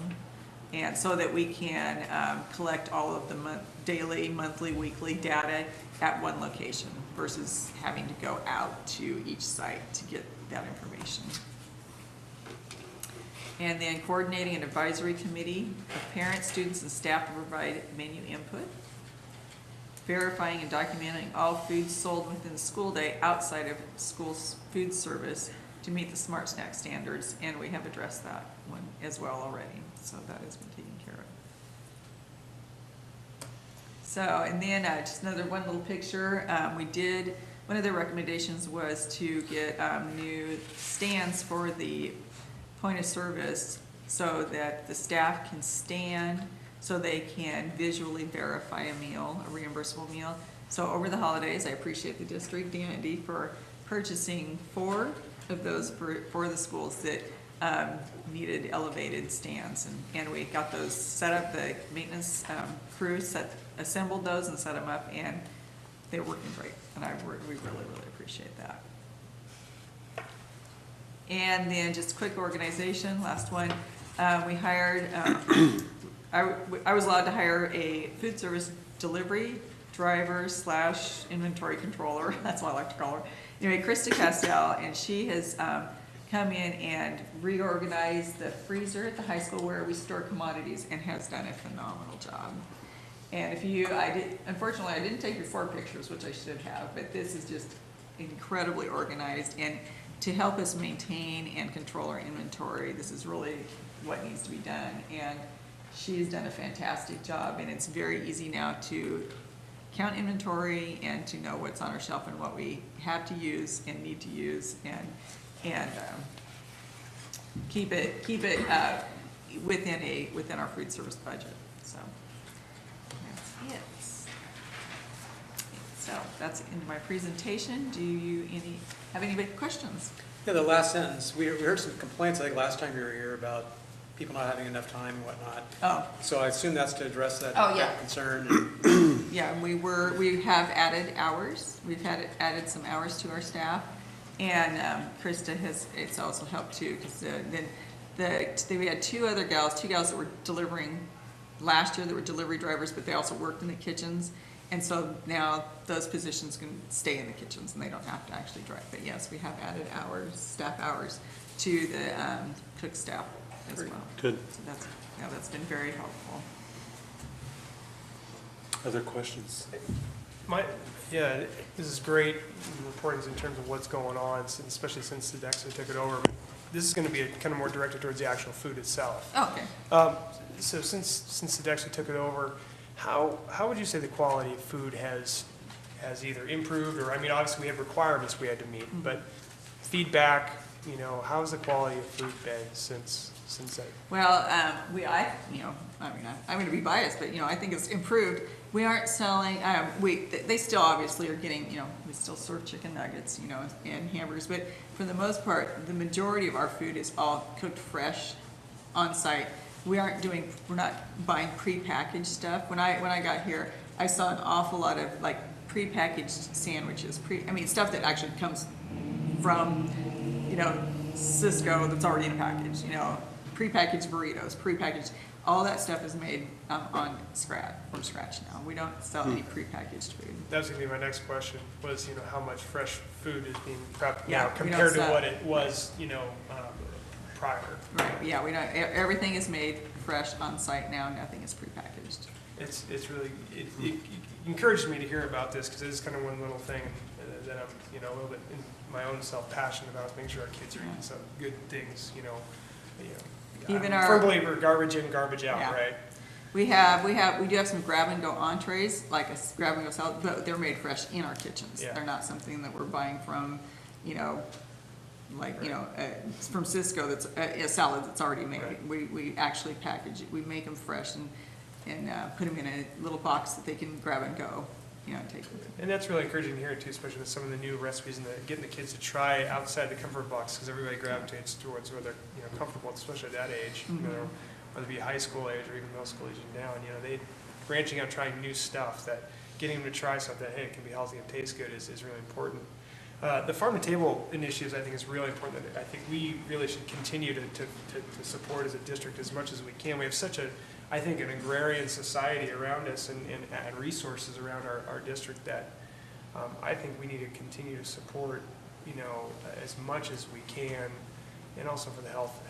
And so that we can collect all of the daily, monthly, weekly data at one location versus having to go out to each site to get that information. And then coordinating an advisory committee of parents, students, and staff to provide menu input. Verifying and documenting all foods sold within the school day outside of school's food service to meet the Smart Snack standards, and we have addressed that one as well already, so that has been taken care of. So, and then just one little picture, one of the recommendations was to get new stands for the point of service so that the staff can stand, so they can visually verify a meal, a reimbursable meal. So over the holidays, I appreciate the district, D&D, for purchasing 4 of those for the schools that needed elevated stands. And we got those set up, the maintenance crew assembled those and set them up, and they're working great. And we really, really appreciate that. And then just quick organization, last one. We hired, I was allowed to hire a food service delivery driver / inventory controller. That's what I like to call her. Anyway, Krista Castell, and she has come in and reorganized the freezer at the high school where we store commodities and has done a phenomenal job. And unfortunately, I didn't take your 4 pictures, which I should have, but this is just incredibly organized. And to help us maintain and control our inventory, this is really what needs to be done. And she's done a fantastic job, and it's very easy now to count inventory and to know what's on our shelf and what we have to use and need to use, and keep it within our food service budget. So that's it. So that's in my presentation. Do you have any big questions? Yeah, the last sentence, we heard some complaints, I think, last time you were here about people not having enough time and whatnot. Oh. So I assume that's to address that Oh, yeah. that concern. Yeah, we have added hours. We've added some hours to our staff, and Krista it's also helped too, because we had 2 other gals, 2 gals that were delivering last year that were delivery drivers, but they also worked in the kitchens. And so now those positions can stay in the kitchens and they don't have to actually drive. But yes, we have added staff hours to the cook staff as well. Good. So that's been very helpful. Other questions? Yeah, this is great reportings in terms of what's going on, especially since Sodexo took it over. But this is going to be kind of more directed towards the actual food itself. Oh, okay. So since Sodexo took it over, how would you say the quality of food has either improved, or, I mean, obviously we have requirements we had to meet, but feedback, how's the quality of food been since that? Well, I'm going to be biased, but I think it's improved. We aren't selling. They still obviously are getting. We still serve chicken nuggets, and hamburgers, but for the most part, the majority of our food is all cooked fresh, on site. we're not buying prepackaged stuff. When I got here, I saw an awful lot of like prepackaged sandwiches, stuff that actually comes from, Cisco that's already in a package, prepackaged burritos, prepackaged, all that stuff is made from scratch now. We don't sell any prepackaged food. That was gonna be my next question, was, how much fresh food is being prepped Yeah, now we don't compared to sell- what it was, prior. Right, yeah, we don't, everything is made fresh on site now, nothing is prepackaged. It's really, it encouraged me to hear about this, because it is kind of one little thing that I'm, a little bit in my own self passionate about, is making sure our kids are eating some good things, Even I'm a our- firm believer, garbage in, garbage out, Yeah. right? We do have some grab and go entrees, like a grab and go salad, but they're made fresh in our kitchens. Yeah. They're not something that we're buying from, from Cisco, that's a salad that's already made. Right. We actually package it, we make them fresh and put them in a little box that they can grab and go, and take with them. And that's really encouraging to hear too, especially with some of the new recipes and getting the kids to try outside the comfort box, because everybody gravitates towards where they're comfortable, especially at that age, whether it be high school age or even middle school age and down. They branching out, trying new stuff, that getting them to try something that, hey, it can be healthy and taste good is really important. The farm to table initiatives, I think, is really important. That I think we really should continue to support as a district as much as we can. We have such an agrarian society around us and resources around our district that I think we need to continue to support, as much as we can, and also for the health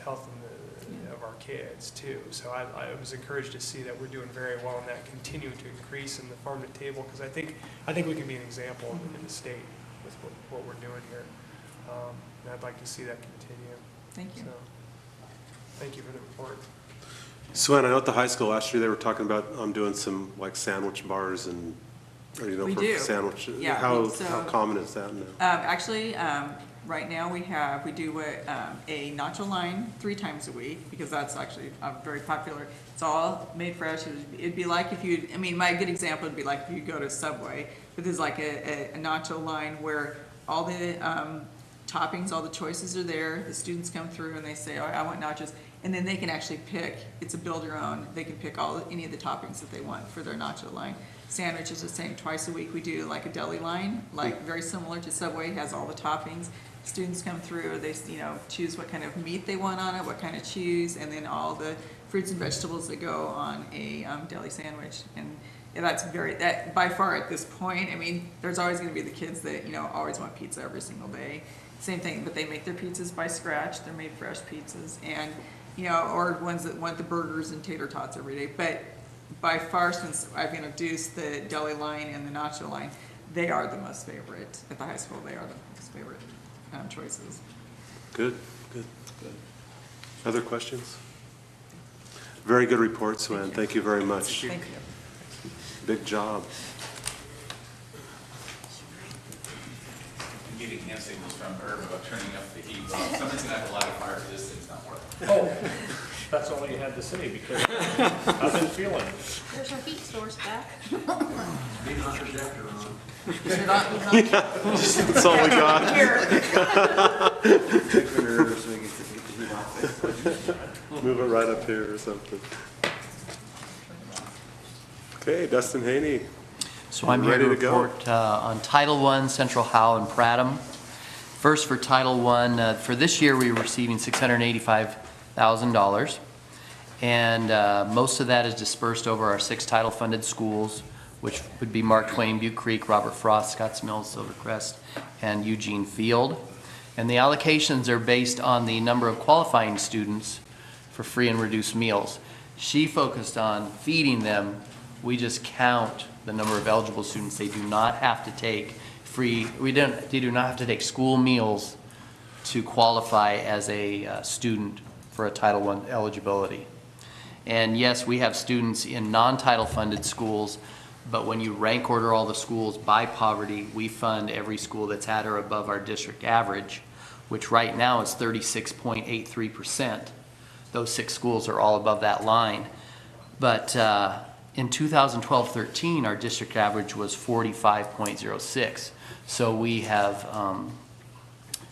of our kids too. So I was encouraged to see that we're doing very well in that, continuing to increase in the farm to table, because I think we can be an example in the state with what we're doing here. And I'd like to see that continue. Thank you. So, thank you for the report. Swen, I know at the high school last year, they were talking about doing some like sandwich bars and, We for do. sandwiches. Yeah, How so- common is that now? Actually, right now we do a nacho line 3 times a week, because that's actually very popular. It's all made fresh. It'd be like if my good example would be like if you go to Subway, but there's like a nacho line where all the toppings, all the choices are there. The students come through and they say, oh, I want nachos. And then they can actually pick, it's a build your own, they can pick any of the toppings that they want for their nacho line. Sandwich is the same, twice a week we do like a deli line, like very similar to Subway, has all the toppings. Students come through, they choose what kind of meat they want on it, what kind of cheese, and then all the fruits and vegetables that go on a deli sandwich. And that by far at this point, there's always gonna be the kids that, always want pizza every single day. Same thing, but they make their pizzas by scratch, they're made fresh pizzas, and or ones that want the burgers and tater tots every day. But by far, since I've introduced the deli line and the nacho line, they are the most favorite at the high school. They are the most favorite choices. Good. Other questions? Very good report, Swen. Thank you very much. Thank you. Big job. I'm getting hand signals from Herb about turning up the heat. Somebody's gonna have a lot of fire for this thing's not working. Oh, that's all you had to say, because I've been feeling it. There's our heat source back. That's all we got. Move it right up here or something. Okay, Dustin Haney. So I'm here Ready to to go. report on Title I, Central Howell and Prattam. First, for Title I, for this year, we were receiving $685,000. And most of that is dispersed over our 6 title-funded schools, which would be Mark Twain, Butte Creek, Robert Frost, Scotts Mills, Silvercrest, and Eugene Field. And the allocations are based on the number of qualifying students for free and reduced meals. She focused on feeding them. We just count the number of eligible students. They do not have to take they do not have to take school meals to qualify as a student for a Title I eligibility. And yes, we have students in non-title funded schools, but when you rank order all the schools by poverty, we fund every school that's at or above our district average, which right now is 36.83%. Those 6 schools are all above that line. But in 2012-13, our district average was 45.06. So we have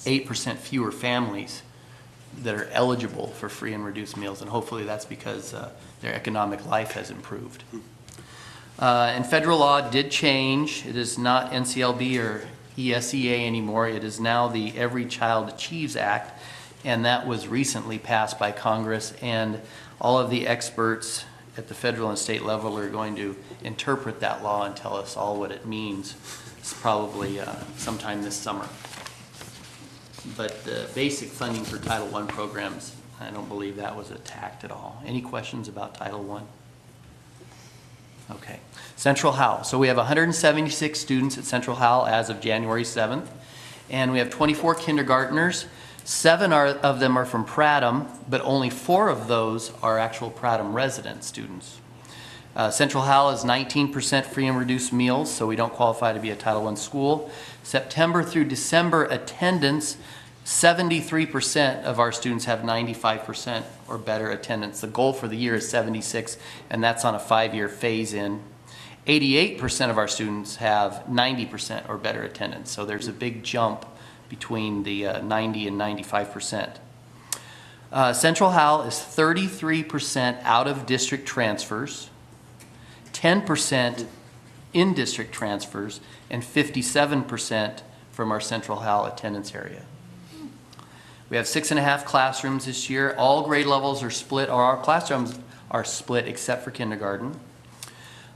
8% fewer families that are eligible for free and reduced meals, and hopefully that's because their economic life has improved. And federal law did change. It is not NCLB or ESEA anymore. It is now the Every Child Achieves Act, and that was recently passed by Congress, and all of the experts at the federal and state level are going to interpret that law and tell us all what it means. It's probably sometime this summer. But the basic funding for Title I programs, I don't believe that was attacked at all. Any questions about Title I? Okay. Central Howell. So we have 176 students at Central Howell as of January 7th, and we have 24 kindergartners. 7 of them are from Prattam, but only 4 of those are actual Prattam resident students. Central Howell is 19% free and reduced meals, so we don't qualify to be a Title I school. September through December attendance, 73% of our students have 95% or better attendance. The goal for the year is 76, and that's on a 5-year phase-in. 88% of our students have 90% or better attendance, so there's a big jump between the 90 and 95%. Central Howell is 33% out of district transfers, 10% in district transfers, and 57% from our Central Howell attendance area. We have 6.5 classrooms this year. All grade levels are split, or our classrooms are split except for kindergarten.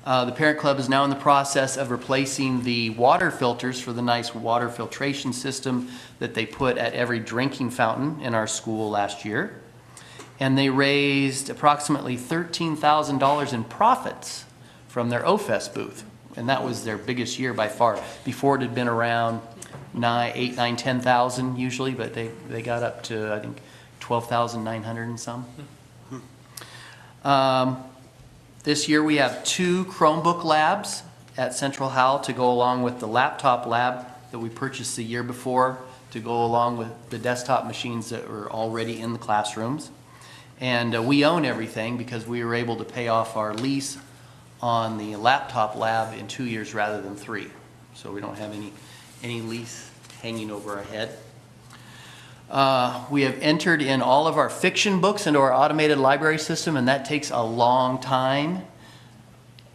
The Parent Club is now in the process of replacing the water filters for the nice water filtration system that they put at every drinking fountain in our school last year. And they raised approximately $13,000 in profits from their OFES booth. And that was their biggest year by far. Before it had been around 8, 9, 10,000 usually, but they got up to, I think, 12,900 and some. This year we have 2 Chromebook labs at Central Howell to go along with the laptop lab that we purchased the year before to go along with the desktop machines that were already in the classrooms. And we own everything because we were able to pay off our lease on the laptop lab in 2 years rather than 3. So we don't have any lease hanging over our head. We have entered in all of our fiction books into our automated library system, and that takes a long time.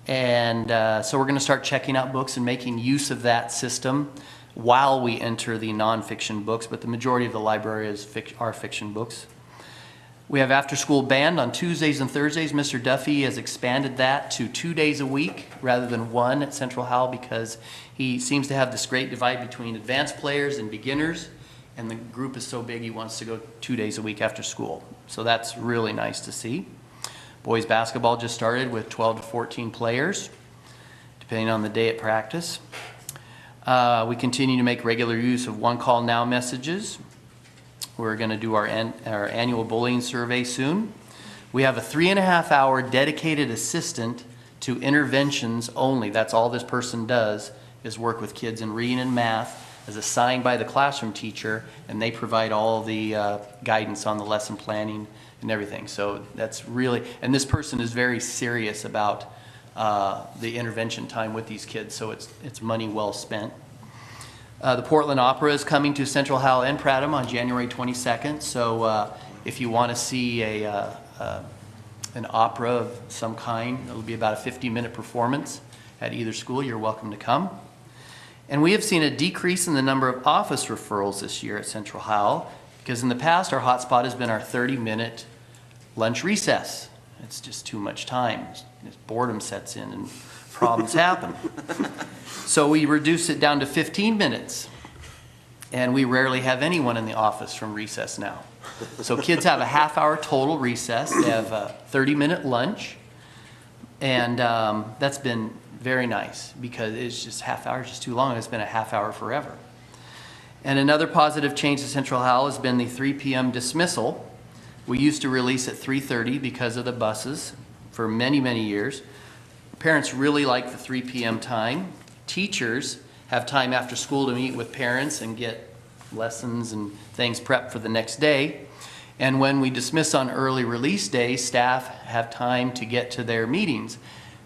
And so we're going to start checking out books and making use of that system while we enter the nonfiction books, but the majority of the library are fiction books. We have after-school band on Tuesdays and Thursdays. Mr. Duffy has expanded that to 2 days a week rather than 1 at Central Howell because he seems to have this great divide between advanced players and beginners, and the group is so big he wants to go 2 days a week after school. So that's really nice to see. Boys basketball just started with 12 to 14 players, depending on the day at practice. We continue to make regular use of One Call Now messages. We're going to do our annual bullying survey soon. We have a 3.5-hour dedicated assistant to interventions only. That's all this person does, is work with kids in reading and math, as assigned by the classroom teacher, and they provide all the guidance on the lesson planning and everything. So that's really, and this person is very serious about the intervention time with these kids, so it's money well spent. The Portland Opera is coming to Central Howell and Prattam on January 22nd, so if you want to see an opera of some kind, it'll be about a 50-minute performance at either school. You're welcome to come. And we have seen a decrease in the number of office referrals this year at Central Howell because in the past our hotspot has been our 30-minute lunch recess. It's just too much time. Boredom sets in and problems happen. So we reduced it down to 15 minutes, and we rarely have anyone in the office from recess now. So kids have a half-hour total recess. They have a 30-minute lunch, and that's been very nice because it's just half hour is just too long. It's been a half hour forever. And another positive change to Central Howell has been the 3 p.m. dismissal. We used to release at 3:30 because of the buses for many, many years. Parents really like the 3 p.m. time. Teachers have time after school to meet with parents and get lessons and things prepped for the next day. And when we dismiss on early release day, staff have time to get to their meetings.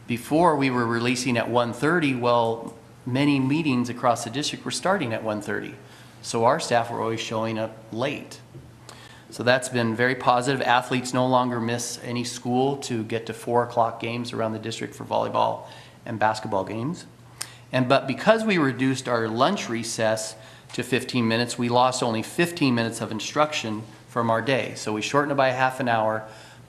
Before we were releasing at 1:30, well, many meetings across the district were starting at 1:30. So our staff were always showing up late. So that's been very positive. Athletes no longer miss any school to get to 4 o'clock games around the district for volleyball and basketball games. But because we reduced our lunch recess to 15 minutes, we lost only 15 minutes of instruction from our day. So we shortened it by half an hour,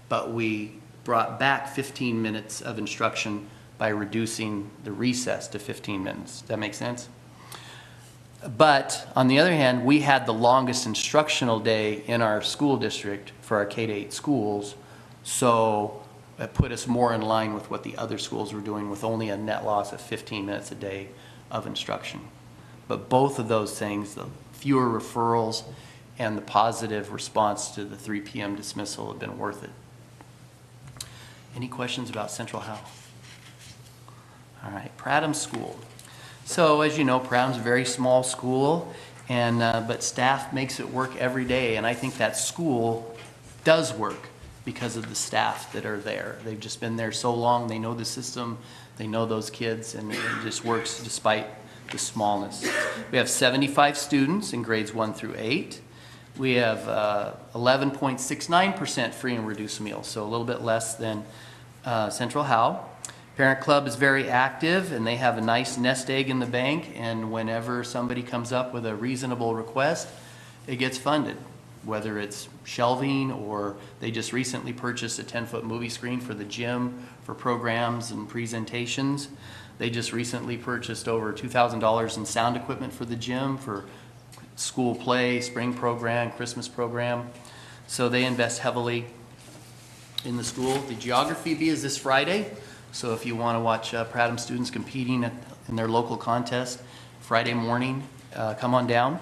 but we brought back 15 minutes of instruction by reducing the recess to 15 minutes. Does that make sense? But on the other hand, we had the longest instructional day in our school district for our K-8 schools, so it put us more in line with what the other schools were doing with only a net loss of 15 minutes a day of instruction. But both of those things, the fewer referrals and the positive response to the 3 p.m. dismissal, have been worth it. Any questions about Central Health? All right, Prattam School. So as you know, Prattam's a very small school, and but staff makes it work every day, and I think that school does work because of the staff that are there. They've just been there so long, they know the system, they know those kids, and it just works despite the smallness. We have 75 students in grades 1 through 8. We have 11.69% free and reduced meals, so a little bit less than Central Howell. Parent Club is very active, and they have a nice nest egg in the bank, and whenever somebody comes up with a reasonable request, it gets funded, whether it's shelving or they just recently purchased a 10-foot movie screen for the gym for programs and presentations. They just recently purchased over $2,000 in sound equipment for the gym for school play, spring program, Christmas program. So they invest heavily in the school. The geography bee is this Friday. So if you want to watch Prattam students competing in their local contest Friday morning, come on down.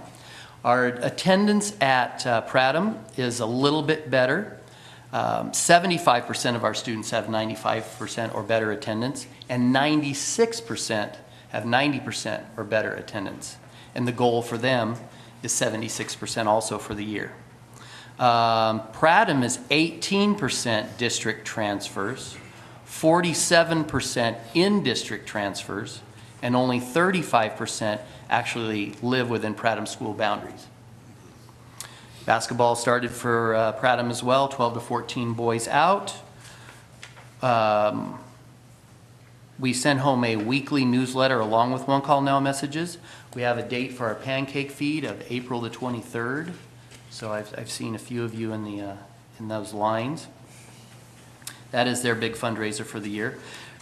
Our attendance at Prattam is a little bit better. 75% of our students have 95% or better attendance, and 96% have 90% or better attendance. And the goal for them is 76% also for the year. Prattam is 18% district transfers, 47% in-district transfers, and only 35% actually live within Prattam school boundaries. Basketball started for Prattam as well, 12 to 14 boys out. We send home a weekly newsletter along with One Call Now messages. We have a date for our pancake feed of April the 23rd. So I've seen a few of you in those lines. That is their big fundraiser for the year.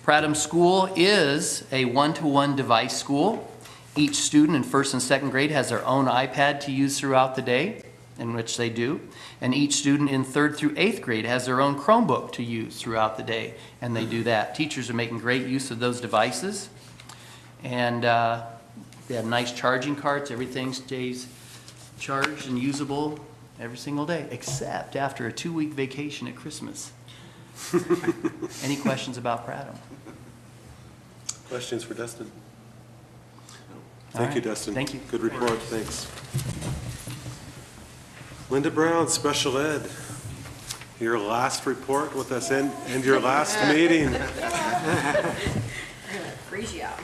Prattam School is a one-to-one device school. Each student in 1st and 2nd grade has their own iPad to use throughout the day, in which they do. And each student in 3rd through 8th grade has their own Chromebook to use throughout the day, and they do that. Teachers are making great use of those devices. And they have nice charging carts. Everything stays charged and usable every single day, except after a 2-week vacation at Christmas. Any questions about Prattam? Questions for Dustin? All Thank you, right. Dustin. Thank you. Good report, thanks. Linda Brown, Special Ed. Your last report with us and your last meeting. Freeze you out.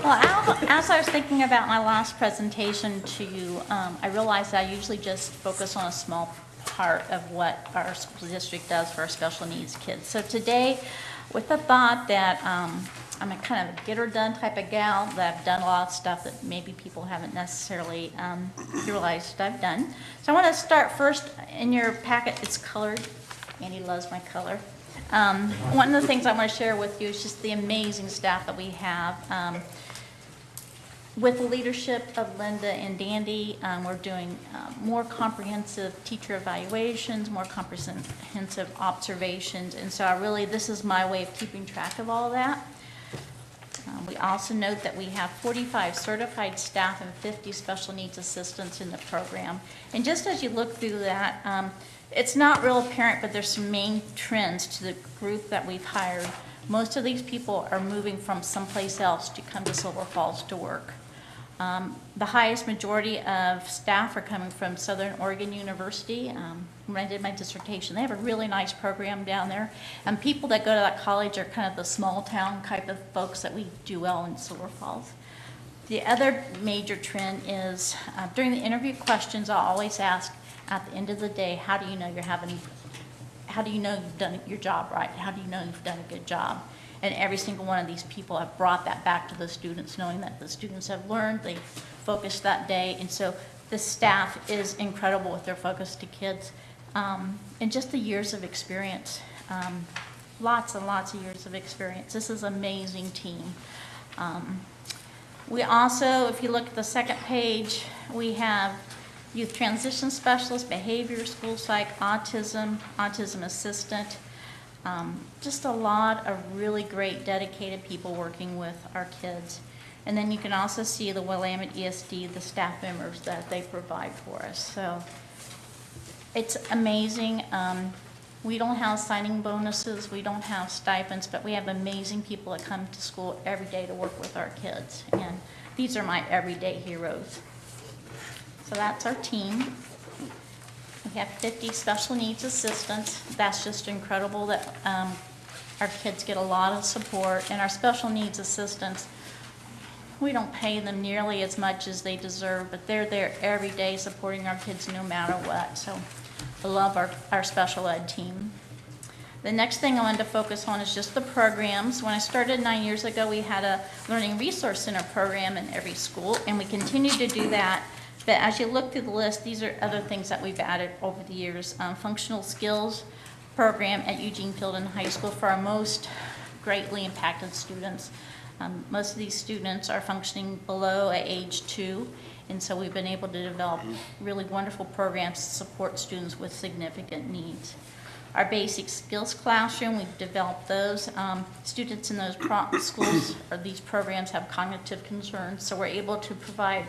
Well, as I was thinking about my last presentation to you, I realized I usually just focus on a small part of what our school district does for our special needs kids. So today, with the thought that I'm a kind of a get-her-done type of gal, that I've done a lot of stuff that maybe people haven't necessarily realized I've done. So I want to start first, in your packet, it's colored. Andy loves my color. One of the things I want to share with you is just the amazing staff that we have. With the leadership of Linda and Dandy, we're doing more comprehensive teacher evaluations, more comprehensive observations, and so this is my way of keeping track of all that. We also note that we have 45 certified staff and 50 special needs assistants in the program. And just as you look through that, it's not real apparent, but there's some main trends to the group that we've hired. Most of these people are moving from someplace else to come to Silver Falls to work. The highest majority of staff are coming from Southern Oregon University. When I did my dissertation, they have a really nice program down there. And people that go to that college are kind of the small town type of folks that we do well in Silver Falls. The other major trend is during the interview questions, I'll always ask at the end of the day, how do you know you've done your job right? How do you know you've done a good job? And every single one of these people have brought that back to the students, knowing that the students have learned, they focused that day. And so the staff is incredible with their focus to kids. And just the years of experience, lots and lots of years of experience. This is an amazing team. We also, if you look at the second page, we have youth transition specialist, behavior, school psych, autism, autism assistant. Just a lot of really great dedicated people working with our kids. And then you can also see the Willamette ESD, the staff members that they provide for us. So it's amazing. We don't have signing bonuses, we don't have stipends, but we have amazing people that come to school every day to work with our kids. And these are my everyday heroes. So that's our team. We have 50 special needs assistants. That's just incredible that our kids get a lot of support. And our special needs assistants, we don't pay them nearly as much as they deserve, but they're there every day supporting our kids no matter what. So I love our special ed team. The next thing I wanted to focus on is just the programs. When I started 9 years ago, we had a Learning Resource Center program in every school, and we continue to do that. But as you look through the list, these are other things that we've added over the years. Functional skills program at Eugene Fielding High School for our most greatly impacted students. Most of these students are functioning below age 2, and so we've been able to develop really wonderful programs to support students with significant needs. Our basic skills classroom, we've developed those. Students in those schools or these programs have cognitive concerns, so we're able to provide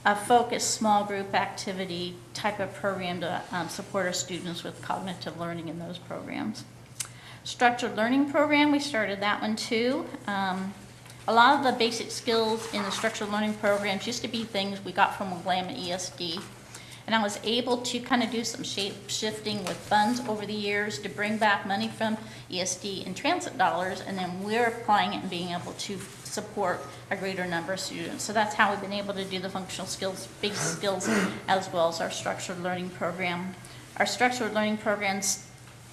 a focused small group activity type of program to support our students with cognitive learning in those programs. Structured learning program, we started that one too. A lot of the basic skills in the structured learning programs used to be things we got from Willamette ESD. And I was able to kind of do some shape shifting with funds over the years to bring back money from ESD and transit dollars, and then we're applying it and being able to support a greater number of students. So that's how we've been able to do the functional skills, basic skills, as well as our structured learning program. Our structured learning programs,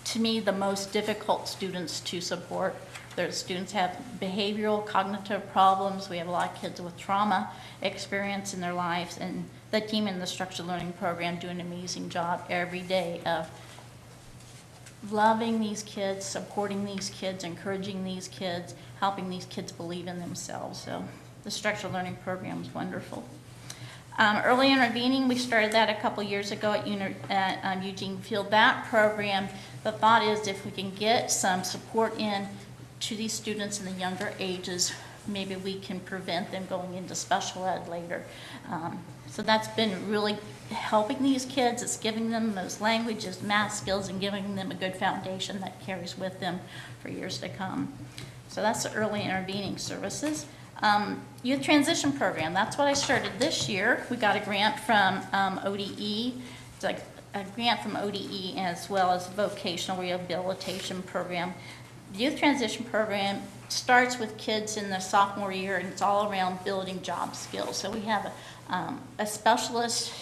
to me, the most difficult students to support. Their students have behavioral, cognitive problems. We have a lot of kids with trauma experience in their lives, and the team in the structured learning program do an amazing job every day of loving these kids, supporting these kids, encouraging these kids, helping these kids believe in themselves. So the structured learning program is wonderful. Early intervening, we started that a couple years ago at Eugene Field. That program, the thought is if we can get some support in to these students in the younger ages, maybe we can prevent them going into special ed later. So that's been really helping these kids. It's giving them those languages, math skills, and giving them a good foundation that carries with them for years to come. So that's the early intervening services. Youth transition program, that's what I started this year. We got a grant from ODE. It's like a grant from ODE as well as vocational rehabilitation program. The youth transition program starts with kids in the sophomore year, and it's all around building job skills. So we have a specialist,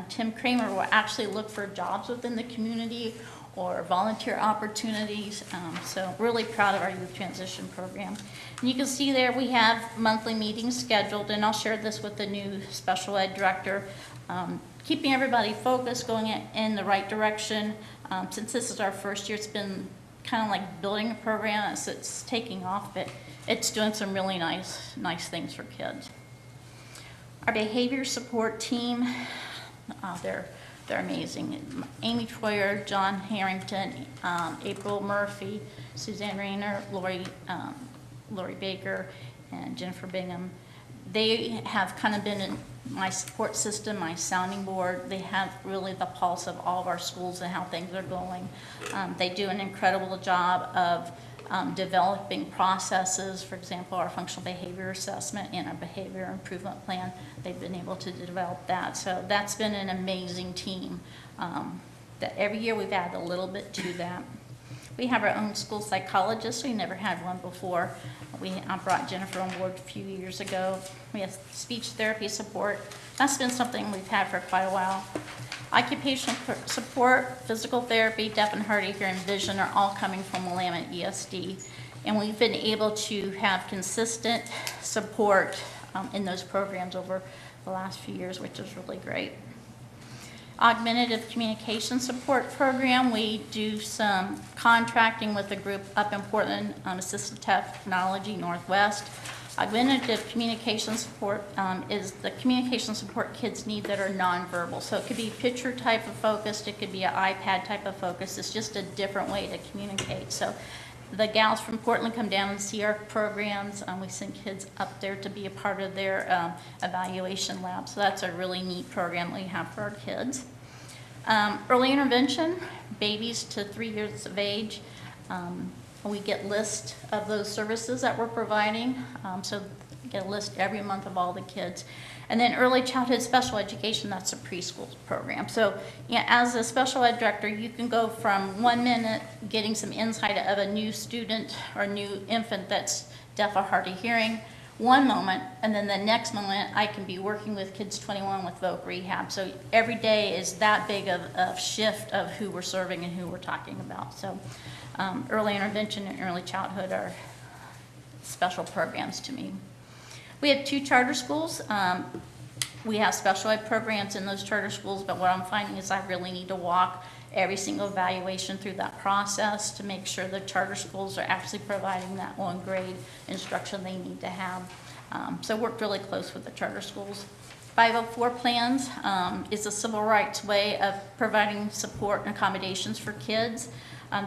Tim Kramer, will actually look for jobs within the community or volunteer opportunities. So really proud of our youth transition program. And you can see there we have monthly meetings scheduled, and I'll share this with the new special ed director, keeping everybody focused, going in the right direction. Since this is our first year, it's been kind of like building a program. It's taking off, but it's doing some really nice things for kids. Our behavior support team, they're amazing. Amy Troyer, John Harrington, April Murphy, Suzanne Rayner, Lori Baker, and Jennifer Bingham. They have kind of been in my support system, my sounding board. They have really the pulse of all of our schools and how things are going. They do an incredible job of developing processes. For example, our functional behavior assessment and our behavior improvement plan, they've been able to develop that. So that's been an amazing team. That every year we've added a little bit to that. We have our own school psychologist. We never had one before. I brought Jennifer on board a few years ago. We have speech therapy support. That's been something we've had for quite a while. Occupational support, physical therapy, deaf and hard of hearing, vision are all coming from Willamette ESD. And we've been able to have consistent support in those programs over the last few years, which is really great. Augmentative communication support program, we do some contracting with a group up in Portland, Assistive Technology Northwest. Augmentative communication support is the communication support kids need that are nonverbal. So it could be picture type of focused, it could be an iPad type of focus. It's just a different way to communicate. So the gals from Portland come down and see our programs. We send kids up there to be a part of their evaluation lab. So that's a really neat program we have for our kids. Early intervention, babies to 3 years of age. We get lists of those services that we're providing. So we get a list every month of all the kids. And then early childhood special education, that's a preschool program. So yeah, as a special ed director, you can go from 1 minute getting some insight of a new student or new infant that's deaf or hard of hearing, one moment, and then the next moment I can be working with kids 21 with voc rehab. So every day is that big of a shift of who we're serving and who we're talking about. So early intervention and early childhood are special programs to me. We have 2 charter schools. We have special ed programs in those charter schools, but what I'm finding is I really need to walk every single evaluation through that process to make sure the charter schools are actually providing that on grade instruction they need to have. So worked really close with the charter schools. 504 plans is a civil rights way of providing support and accommodations for kids.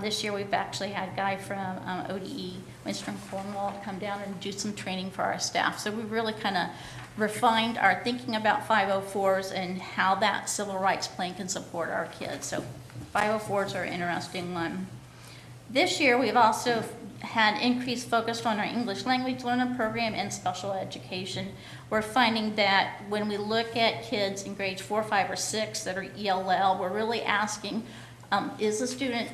This year we've actually had a guy from ODE, Winston Cornwall, come down and do some training for our staff. So we really kind of refined our thinking about 504s and how that civil rights plan can support our kids. So 504s are an interesting one. This year we've also had increased focus on our English language learner program and special education. We're finding that when we look at kids in grades 4, 5, or 6 that are ELL, we're really asking, is the student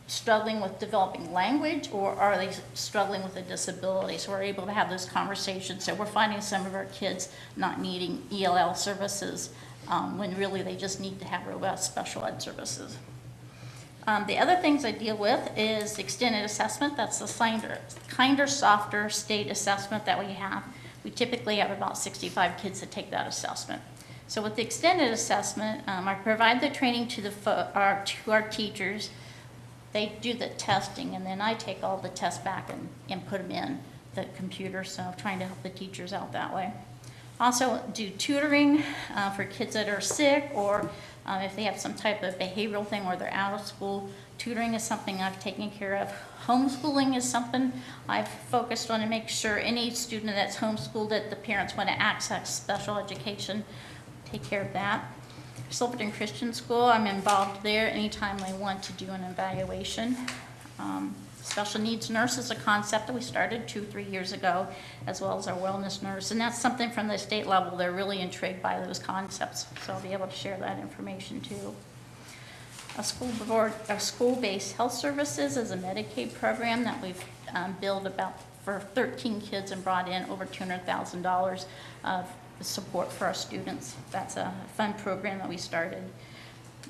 struggling with developing language, or are they struggling with a disability? So we're able to have those conversations. So we're finding some of our kids not needing ELL services when really they just need to have robust special ed services. The other things I deal with is extended assessment. That's the kinder, softer state assessment that we have. We typically have about 65 kids that take that assessment. So with the extended assessment, I provide the training to our teachers. They do the testing, and then I take all the tests back and put them in the computer, so I'm trying to help the teachers out that way. Also do tutoring for kids that are sick, or if they have some type of behavioral thing where they're out of school. Tutoring is something I've taken care of. Homeschooling is something I've focused on to make sure any student that's homeschooled that the parents want to access special education, take care of that. Silverton Christian School, I'm involved there anytime they want to do an evaluation. Special needs nurse is a concept that we started 2-3 years ago, as well as our wellness nurse, and that's something from the state level. They're really intrigued by those concepts, so I'll be able to share that information too. A school-based health services is a Medicaid program that we've billed about for 13 kids and brought in over $200,000 of support for our students. That's a fun program that we started.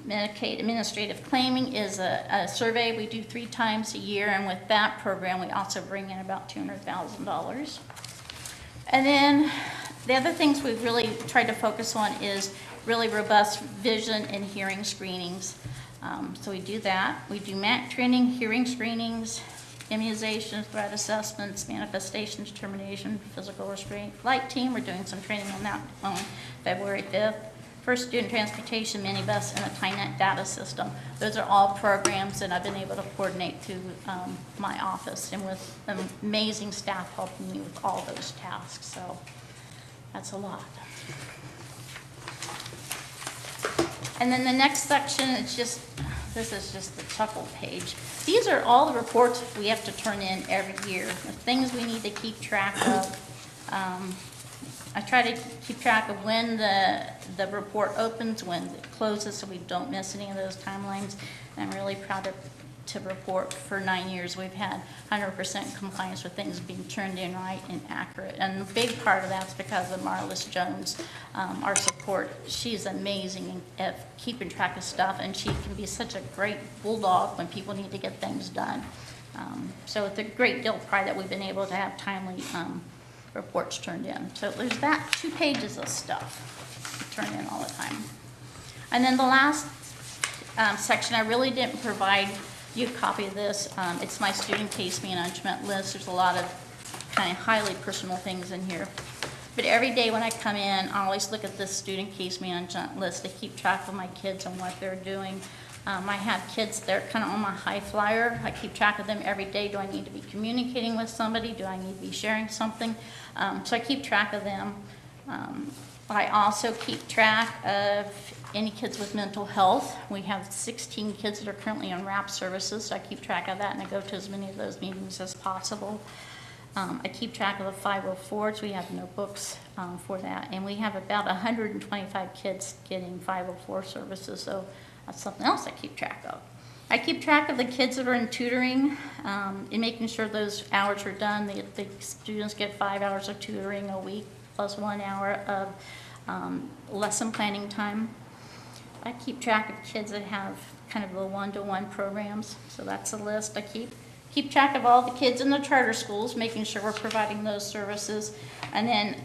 Medicaid administrative claiming is a survey we do 3 times a year, and with that program we also bring in about $200,000. And then the other things we've really tried to focus on is really robust vision and hearing screenings. So we do that. We do MAC training, hearing screenings, immunization, threat assessments, manifestation determination, physical restraint. Flight team, we're doing some training on that on February 5th. First student transportation, minibus, and a TINET data system. Those are all programs that I've been able to coordinate through my office, and with amazing staff helping me with all those tasks. So that's a lot. And then the next section is this is just the chuckle page. These are all the reports we have to turn in every year, the things we need to keep track of. I try to keep track of when the report opens, when it closes, so we don't miss any of those timelines. And I'm really proud to to report for 9 years. We've had 100% compliance with things being turned in right and accurate. And a big part of that's because of Marlis Jones, our support. She's amazing at keeping track of stuff, and she can be such a great bulldog when people need to get things done. So it's a great deal of pride that we've been able to have timely reports turned in. So there's that 2 pages of stuff turned in all the time. And then the last section, I really didn't provide you a copy of this. It's my student case management list. There's a lot of kind of highly personal things in here. But every day when I come in, I always look at this student case management list to keep track of my kids and what they're doing. I have kids, they're kind of on my high flyer. I keep track of them every day. Do I need to be communicating with somebody? Do I need to be sharing something? So I keep track of them. I also keep track of any kids with mental health. We have 16 kids that are currently on RAP services, so I keep track of that, and I go to as many of those meetings as possible. I keep track of the 504s. We have notebooks for that, and we have about 125 kids getting 504 services, so that's something else I keep track of. I keep track of the kids that are in tutoring and making sure those hours are done. The students get 5 hours of tutoring a week plus 1 hour of lesson planning time. I keep track of kids that have kind of the one-to-one programs, so that's a list. I keep track of all the kids in the charter schools, making sure we're providing those services. And then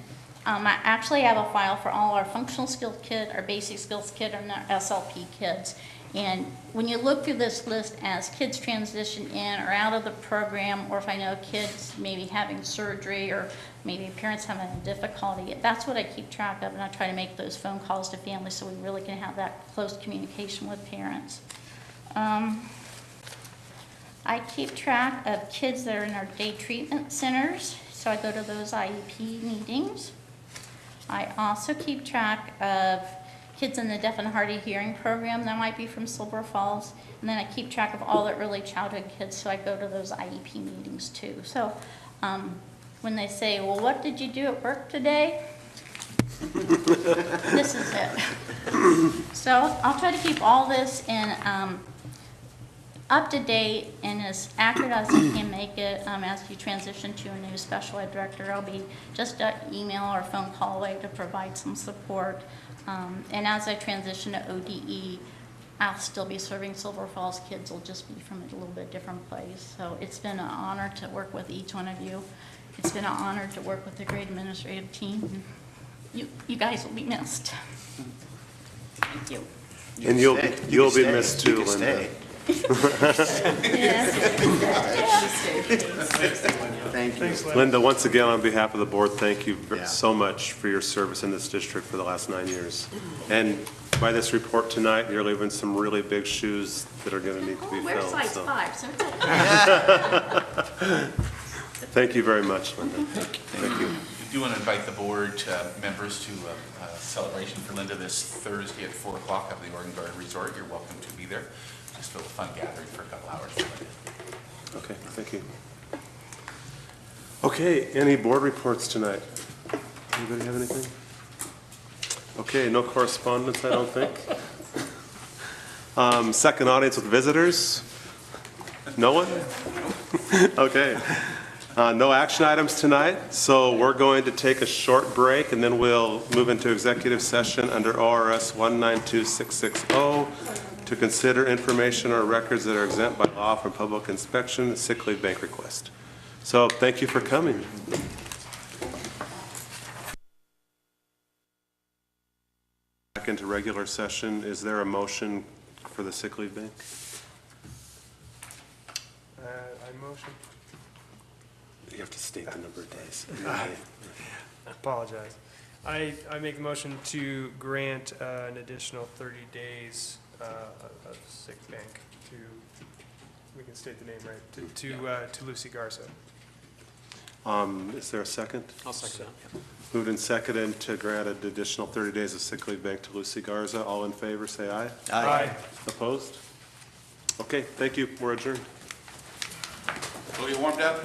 I actually have a file for all our functional skills kids, our basic skills kids, and our SLP kids. And when you look through this list as kids transition in or out of the program, or if I know kids maybe having surgery or maybe parents having a difficulty, that's what I keep track of, and I try to make those phone calls to families so we really can have that close communication with parents. I keep track of kids that are in our day treatment centers, so I go to those IEP meetings. I also keep track of kids in the deaf and hard of hearing program that might be from Silver Falls, and then I keep track of all the early childhood kids, so I go to those IEP meetings too. So when they say, well, what did you do at work today? This is it. So I'll try to keep all this in up to date and as accurate as I can make it. As you transition to a new special ed director, I'll be just an email or phone call away to provide some support. And as I transition to ODE, I'll still be serving Silver Falls kids. It'll just be from a little bit different place. So it's been an honor to work with each one of you. It's been an honor to work with the great administrative team. You guys will be missed. Thank you. And you'll be missed too, Linda. Thank you. Linda, once again, on behalf of the board, thank you so much for your service in this district for the last 9 years. And by this report tonight, you're leaving some really big shoes that are going to need to be We're filled. size So. 5, so it's okay. Thank you very much, Linda. Thank you. We do want to invite the board members to a celebration for Linda this Thursday at 4 o'clock at the Oregon Garden Resort. You're welcome to be there. Just a fun gathering for a couple hours. Okay, thank you. Okay, any board reports tonight? Anybody have anything? Okay, no correspondence, I don't think. Second audience with visitors? No one? Okay. No action items tonight, so we're going to take a short break and then we'll move into executive session under ORS 192660 to consider information or records that are exempt by law from public inspection, sick leave bank request. So thank you for coming. Back into regular session. Is there a motion for the sick leave bank? I motion. You have to state the number of days. Apologize. I make the motion to grant an additional 30 days of sick bank to, we can state the name right, to Lucy Garza. Is there a second? I'll second that. Moved and seconded to grant an additional 30 days of sick leave bank to Lucy Garza. All in favor, say aye. Aye. Opposed? Okay, thank you. We're adjourned. So you warmed up?